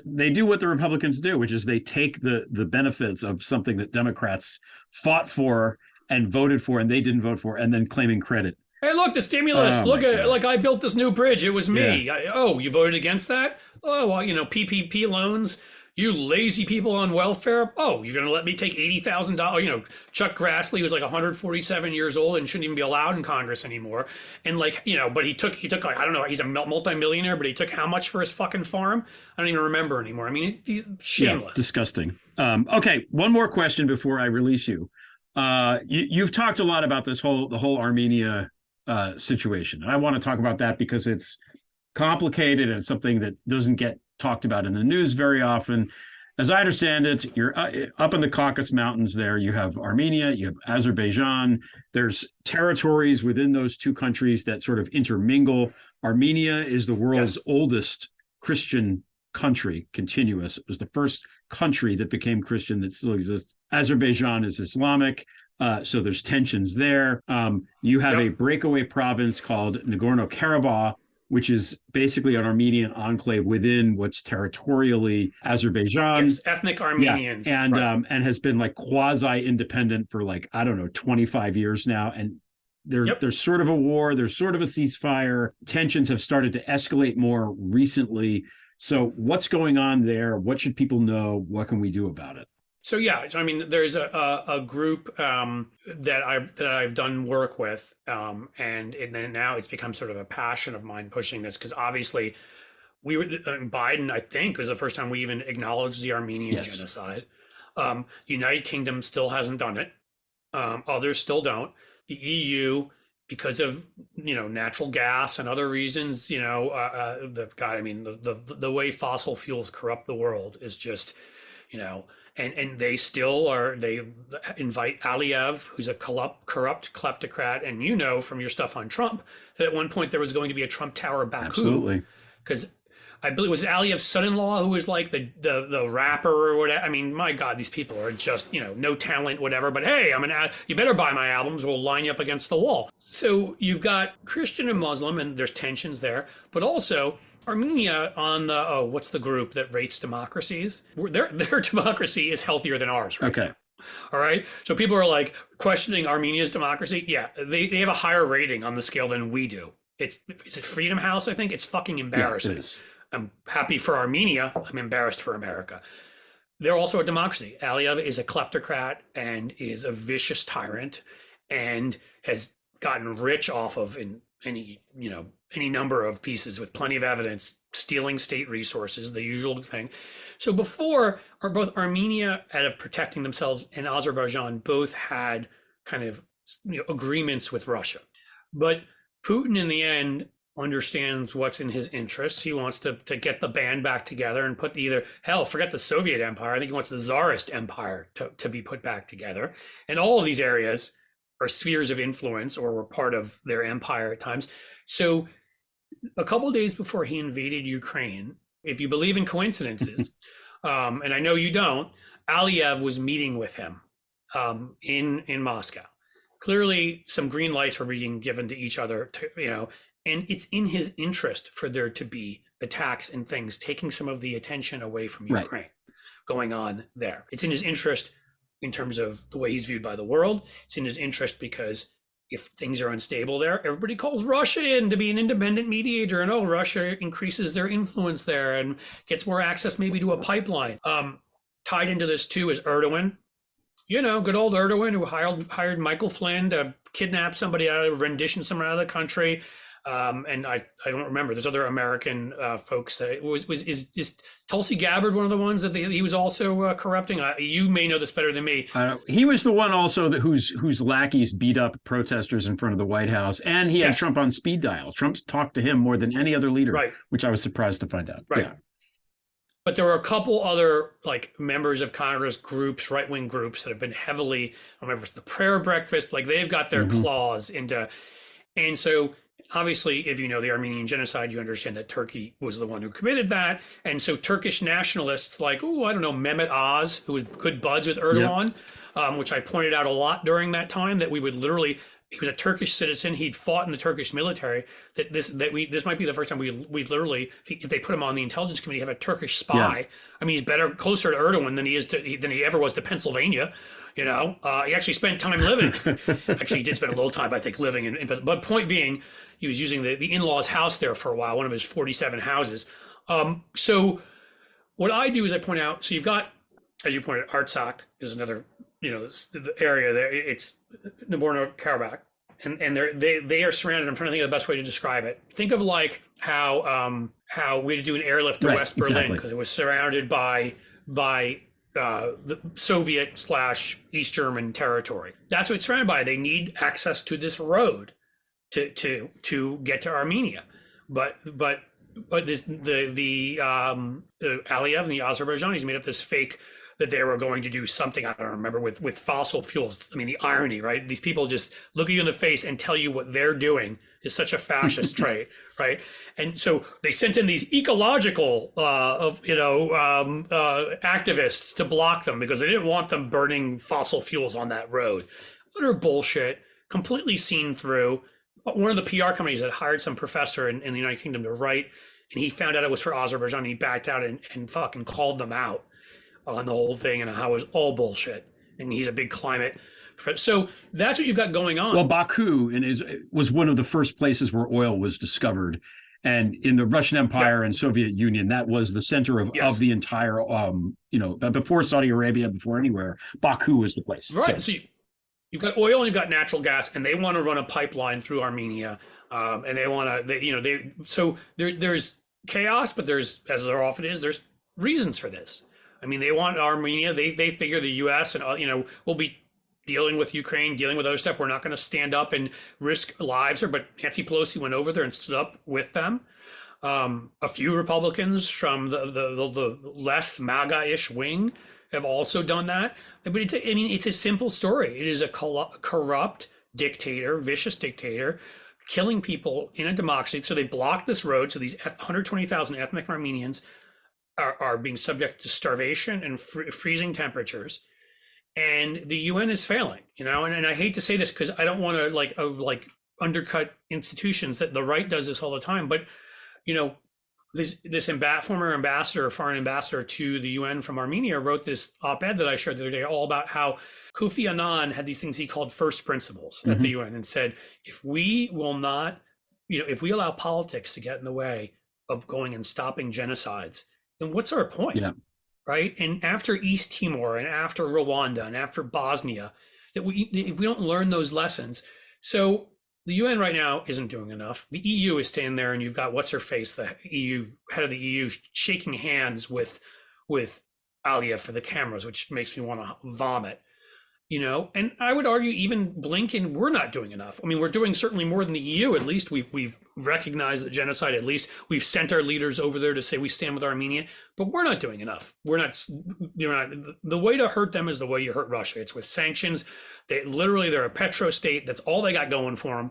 they do what the Republicans do, which is they take the benefits of something that Democrats fought for and voted for and they didn't vote for, and then claiming credit. Hey, look, the stimulus. Look at, like, I built this new bridge. It was me. You voted against that? Oh, well, PPP loans. You lazy people on welfare. Oh, you're going to let me take $80,000? You know, Chuck Grassley was like 147 years old and shouldn't even be allowed in Congress anymore. And like, you know, but he took like, I don't know, he's a multimillionaire, but he took how much for his fucking farm? I don't even remember anymore. I mean, he's shameless. Yeah, disgusting. Okay, one more question before I release you. You've talked a lot about the whole Armenia situation. And I want to talk about that because it's complicated and something that doesn't get talked about in the news very often. As I understand it, you're up in the Caucasus Mountains there. You have Armenia, you have Azerbaijan. There's territories within those two countries that sort of intermingle. Armenia is the world's oldest Christian country, continuous. It was the first country that became Christian that still exists. Azerbaijan is Islamic. So there's tensions there. You have a breakaway province called Nagorno-Karabakh, which is basically an Armenian enclave within what's territorially Azerbaijan. Yes, ethnic Armenians. Yeah. And has been like quasi-independent for like, I don't know, 25 years now. And there's sort of a war, there's sort of a ceasefire. Tensions have started to escalate more recently. So what's going on there? What should people know? What can we do about it? So I mean, there's a group that I've done work with, and then now it's become sort of a passion of mine pushing this because obviously Biden, I think, was the first time we even acknowledged the Armenian genocide. United Kingdom still hasn't done it. Others still don't. The EU, because of natural gas and other reasons, the way fossil fuels corrupt the world is just, and they still are. They invite Aliyev, who's a corrupt kleptocrat, and from your stuff on Trump that at one point there was going to be a Trump Tower Baku. Absolutely, because I believe it was Aliyev's son-in-law who was like the rapper or whatever. I mean, my God, these people are just no talent, whatever. But hey, you better buy my albums. We'll line you up against the wall. So you've got Christian and Muslim, and there's tensions there, but also Armenia on the what's the group that rates democracies? Their democracy is healthier than ours, right? Okay. Now. All right. So people are like questioning Armenia's democracy. Yeah, they have a higher rating on the scale than we do. It's Freedom House, I think. It's fucking embarrassing. Yeah, it is. I'm happy for Armenia. I'm embarrassed for America. They're also a democracy. Aliyev is a kleptocrat and is a vicious tyrant and has gotten rich off of in any number of pieces with plenty of evidence, stealing state resources, the usual thing. So before, both Armenia, out of protecting themselves, and Azerbaijan both had kind of agreements with Russia. But Putin, in the end, understands what's in his interests. He wants to get the band back together and put forget the Soviet Empire. I think he wants the Tsarist Empire to be put back together. And all of these areas are spheres of influence or were part of their empire at times. So a couple of days before he invaded Ukraine, if you believe in coincidences, and I know you don't, Aliyev was meeting with him in Moscow. Clearly, some green lights were being given to each other, and it's in his interest for there to be attacks and things, taking some of the attention away from Ukraine going on there. It's in his interest in terms of the way he's viewed by the world. It's in his interest because if things are unstable there, everybody calls Russia in to be an independent mediator, and Russia increases their influence there and gets more access maybe to a pipeline. Tied into this too is Erdogan. Good old Erdogan, who hired Michael Flynn to kidnap somebody rendition someone out of the country. And I don't remember. There's other American folks that is Tulsi Gabbard one of the ones that he was also corrupting. You may know this better than me. He was the one also whose lackeys beat up protesters in front of the White House, and he had Trump on speed dial. Trump talked to him more than any other leader, which I was surprised to find out. Right. Yeah. But there were a couple other members of Congress groups, right-wing groups that have been heavily, I remember it's the prayer breakfast, they've got their claws into, and so obviously, if you know the Armenian genocide, you understand that Turkey was the one who committed that. And so Turkish nationalists Mehmet Oz, who was good buds with Erdogan, which I pointed out a lot during that time, that we would literally, he was a Turkish citizen. He'd fought in the Turkish military. This might be the first time we literally, if they put him on the intelligence committee, have a Turkish spy. Yeah. I mean, he's closer to Erdogan than he ever was to Pennsylvania. He actually spent time living. Actually, he did spend a little time, I think, living but point being, he was using the in-laws' house there for a while, one of his 47 houses. So what I do is I point out, so you've got, as you pointed, Artsakh is another, the area there. It's Nagorno-Karabakh, and they are surrounded. I'm trying to think of the best way to describe it. Think of like how we had to do an airlift to West Berlin because it was surrounded by the Soviet/East German territory. That's what it's surrounded by. They need access to this road to get to Armenia, but this the Aliyev and the Azerbaijanis made up this fake that they were going to do something, I don't remember, with fossil fuels. I mean, the irony, right? These people just look at you in the face and tell you what they're doing is such a fascist trait, right? And so they sent in these ecological activists to block them because they didn't want them burning fossil fuels on that road. Utter bullshit, completely seen through. One of the PR companies that hired some professor in the United Kingdom to write, and he found out it was for Azerbaijan, and he backed out and fucking called them out on the whole thing and how it was all bullshit. And he's a big climate. So that's what you've got going on. Well, Baku was one of the first places where oil was discovered. And in the Russian Empire and Soviet Union, that was the center of the entire, before Saudi Arabia, before anywhere, Baku was the place. Right. So you've got oil and you've got natural gas, and they want to run a pipeline through Armenia. And they want to, so there's chaos, but there's, as there often is, there's reasons for this. I mean, they want Armenia. They figure the U.S. and we'll be dealing with Ukraine, dealing with other stuff. We're not going to stand up and risk lives. But Nancy Pelosi went over there and stood up with them. A few Republicans from the less MAGA-ish wing have also done that. But it's a simple story. It is a corrupt dictator, vicious dictator, killing people in a democracy. So they blocked this road. So these 120,000 ethnic Armenians are being subject to starvation and freezing temperatures, and the UN is failing. And I hate to say this because I don't want to undercut institutions that the right does this all the time, but this former ambassador, foreign ambassador to the UN from Armenia, wrote this op-ed that I shared the other day all about how Kofi Annan had these things he called first principles at the UN, and said, if we will not, if we allow politics to get in the way of going and stopping genocides, then what's our point? Yeah. Right? And after East Timor and after Rwanda and after Bosnia, if we don't learn those lessons. So the UN right now isn't doing enough. The EU is standing there, and you've got what's her face, the EU head of the EU, shaking hands with Aliyev for the cameras, which makes me want to vomit. And I would argue even Blinken, we're not doing enough. I mean, we're doing certainly more than the EU. At least we've recognized the genocide. At least we've sent our leaders over there to say we stand with Armenia, but we're not doing enough. We're not. The way to hurt them is the way you hurt Russia. It's with sanctions. They're a petro state. That's all they got going for them.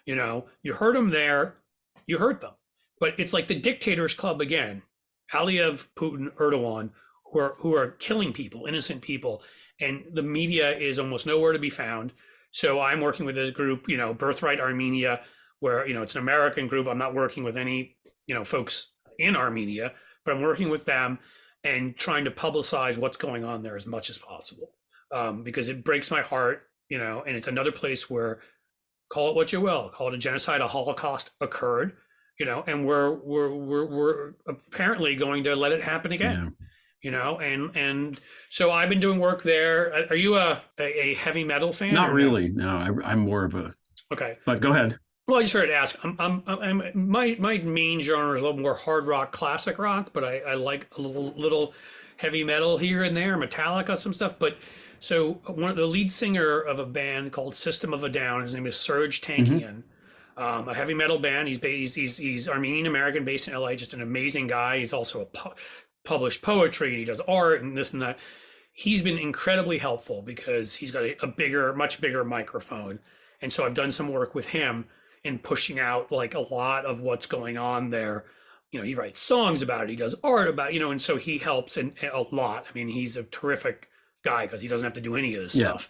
You hurt them there, you hurt them. But it's like the dictators club again. Aliyev, Putin, Erdogan, who are killing people, innocent people. And the media is almost nowhere to be found. So I'm working with this group, Birthright Armenia, where, it's an American group. I'm not working with any, folks in Armenia, but I'm working with them and trying to publicize what's going on there as much as possible. Because it breaks my heart, and it's another place where, call it what you will, call it a genocide, a Holocaust occurred, and we're apparently going to let it happen again. Yeah. And so I've been doing work there. Are you a heavy metal fan? Not really. No, I'm more of a. Okay. But go ahead. Well, I just started to ask. My main genre is a little more hard rock, classic rock, but I like a little heavy metal here and there, Metallica, some stuff. But so one of the lead singer of a band called System of a Down, his name is Serj Tankian. A heavy metal band. He's Armenian American, based in LA. Just an amazing guy. He's also a published poetry, and he does art and this and that. He's been incredibly helpful because he's got a much bigger microphone. And so I've done some work with him in pushing out like a lot of what's going on there. He writes songs about it. He does art about it, and so he helps a lot. I mean, he's a terrific guy because he doesn't have to do any of this stuff.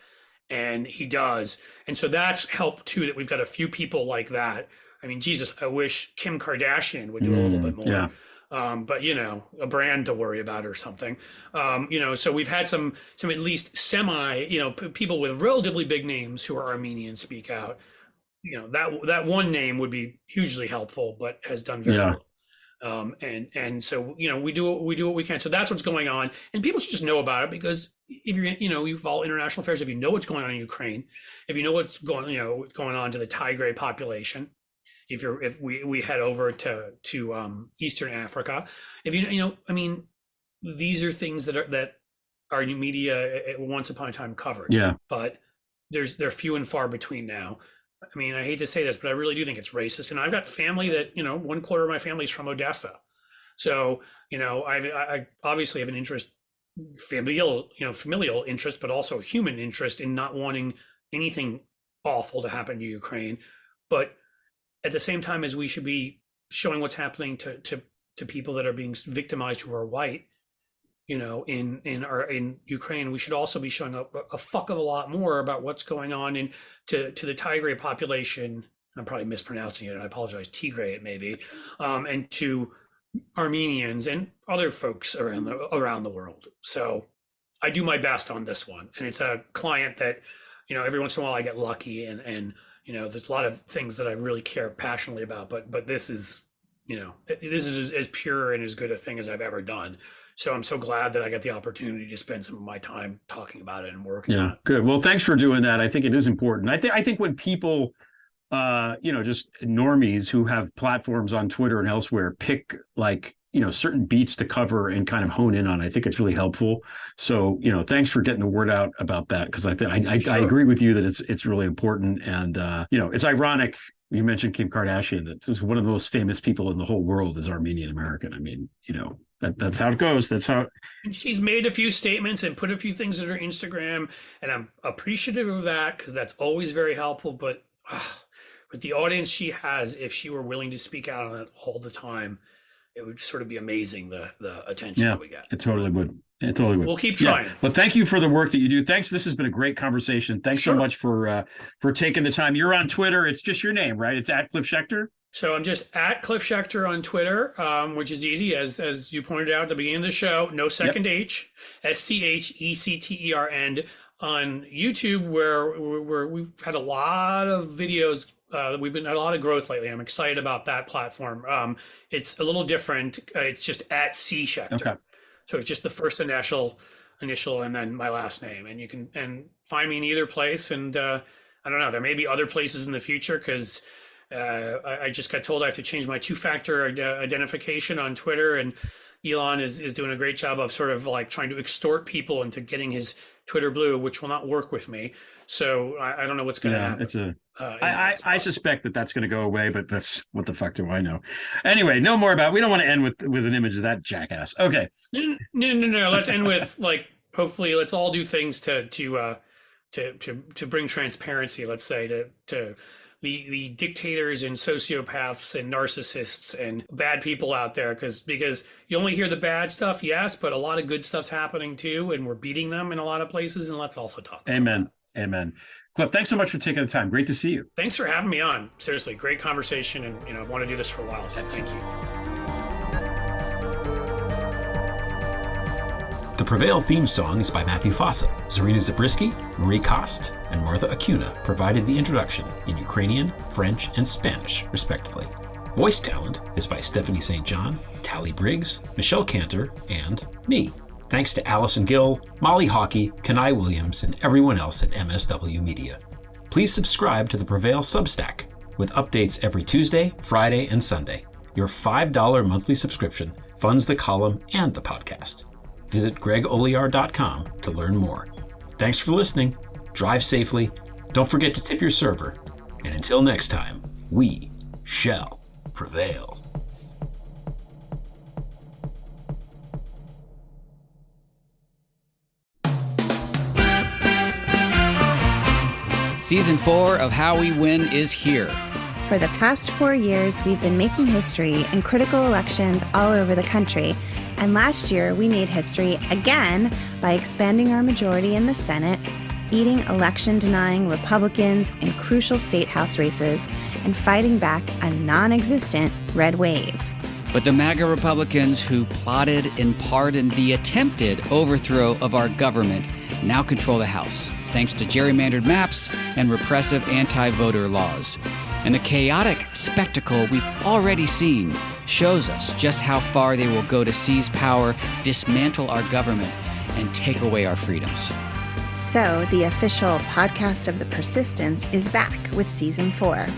And he does. And so that's helped too, that we've got a few people like that. I mean, Jesus, I wish Kim Kardashian would do a little bit more. Yeah. But a brand to worry about or something. So we've had some at least semi, people with relatively big names who are Armenian speak out. That one name would be hugely helpful, but has done very little. And so, we do what we can. So that's what's going on, and people should just know about it, because if you follow international affairs, if you know what's going on in Ukraine, if you know what's going on to the Tigray population, if we head over to Eastern Africa, if these are things that our new media once upon a time covered. Yeah. But they're few and far between now. I mean, I hate to say this, but I really do think it's racist. And I've got family that, 1/4 of my family is from Odessa. So, I obviously have an interest, familial interest, but also human interest in not wanting anything awful to happen to Ukraine. But at the same time as we should be showing what's happening to people that are being victimized who are white, in Ukraine, we should also be showing a fuck of a lot more about what's going on to the Tigray population. I'm probably mispronouncing it, and I apologize. Tigray, it may be, and to Armenians and other folks around the world. So I do my best on this one, and it's a client that, every once in a while I get lucky, and there's a lot of things that I really care passionately about, but this is, this is as pure and as good a thing as I've ever done. So I'm so glad that I got the opportunity to spend some of my time talking about it and working on it. Good. Well, thanks for doing that. I think it is important. I think when people, just normies who have platforms on Twitter and elsewhere pick certain beats to cover and kind of hone in on, I think it's really helpful. So, thanks for getting the word out about that, because I agree with you that it's really important. And, it's ironic. You mentioned Kim Kardashian, that one of the most famous people in the whole world is Armenian American. I mean, that's how it goes. And she's made a few statements and put a few things on her Instagram, and I'm appreciative of that, because that's always very helpful. But with the audience she has, if she were willing to speak out on it all the time, it would sort of be amazing, the attention that we get. It totally would. We'll keep trying. Well, thank you for the work that you do. Thanks. This has been a great conversation. Thanks so much for taking the time. You're on Twitter. It's just your name, right? It's at Cliff Schecter. So I'm just at Cliff Schecter on Twitter, which is easy, as you pointed out at the beginning of the show. No second H, SCHECTER. On YouTube, where we've had a lot of videos. We've been had a lot of growth lately. I'm excited about that platform. It's a little different. It's just at C Schecter. Okay. So it's just the first initial and then my last name, and you can find me in either place. And I don't know, there may be other places in the future, because I just got told I have to change my 2-factor identification on Twitter, and Elon is doing a great job of sort of like trying to extort people into getting his Twitter blue, which will not work with me. So I don't know what's going to happen. I suspect that's going to go away, but that's, what the fuck do I know? Anyway, no more about it. We don't want to end with an image of that jackass. Okay. No. Let's end with, hopefully let's all do things to bring transparency, let's say, to the dictators and sociopaths and narcissists and bad people out there, because you only hear the bad stuff, yes, but a lot of good stuff's happening too, and we're beating them in a lot of places, and let's also talk about that. Amen. Cliff, thanks so much for taking the time. Great to see you. Thanks for having me on. Seriously, great conversation, and I want to do this for a while, so thank you. The Prevail theme song is by Matthew Fossa. Zarina Zabriskie, Marie Kost, and Martha Acuna provided the introduction in Ukrainian, French, and Spanish, respectively. Voice talent is by Stephanie St. John, Tally Briggs, Michelle Cantor, and me. Thanks to Allison Gill, Molly Hockey, Kenai Williams, and everyone else at MSW Media. Please subscribe to the Prevail Substack with updates every Tuesday, Friday, and Sunday. Your $5 monthly subscription funds the column and the podcast. Visit gregolear.com to learn more. Thanks for listening. Drive safely. Don't forget to tip your server. And until next time, we shall prevail. Season 4 of How We Win is here. For the past 4 years, we've been making history in critical elections all over the country. And last year, we made history again by expanding our majority in the Senate, beating election-denying Republicans in crucial state house races, and fighting back a non-existent red wave. But the MAGA Republicans who plotted and pardoned the attempted overthrow of our government now control the House, thanks to gerrymandered maps and repressive anti-voter laws. And the chaotic spectacle we've already seen shows us just how far they will go to seize power, dismantle our government, and take away our freedoms. So, the official podcast of The Persistence is back with Season 4.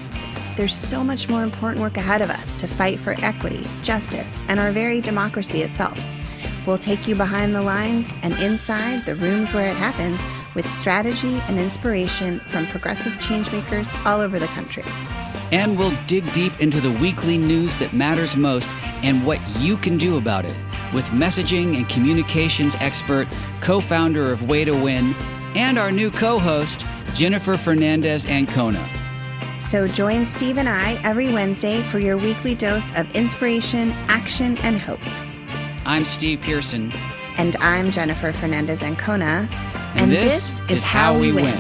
There's so much more important work ahead of us to fight for equity, justice, and our very democracy itself. We'll take you behind the lines and inside the rooms where it happens with strategy and inspiration from progressive changemakers all over the country. And we'll dig deep into the weekly news that matters most and what you can do about it with messaging and communications expert, co-founder of Way to Win, and our new co-host, Jennifer Fernandez-Ancona. So join Steve and I every Wednesday for your weekly dose of inspiration, action, and hope. I'm Steve Pearson. And I'm Jennifer Fernandez-Ancona. And this is how we win.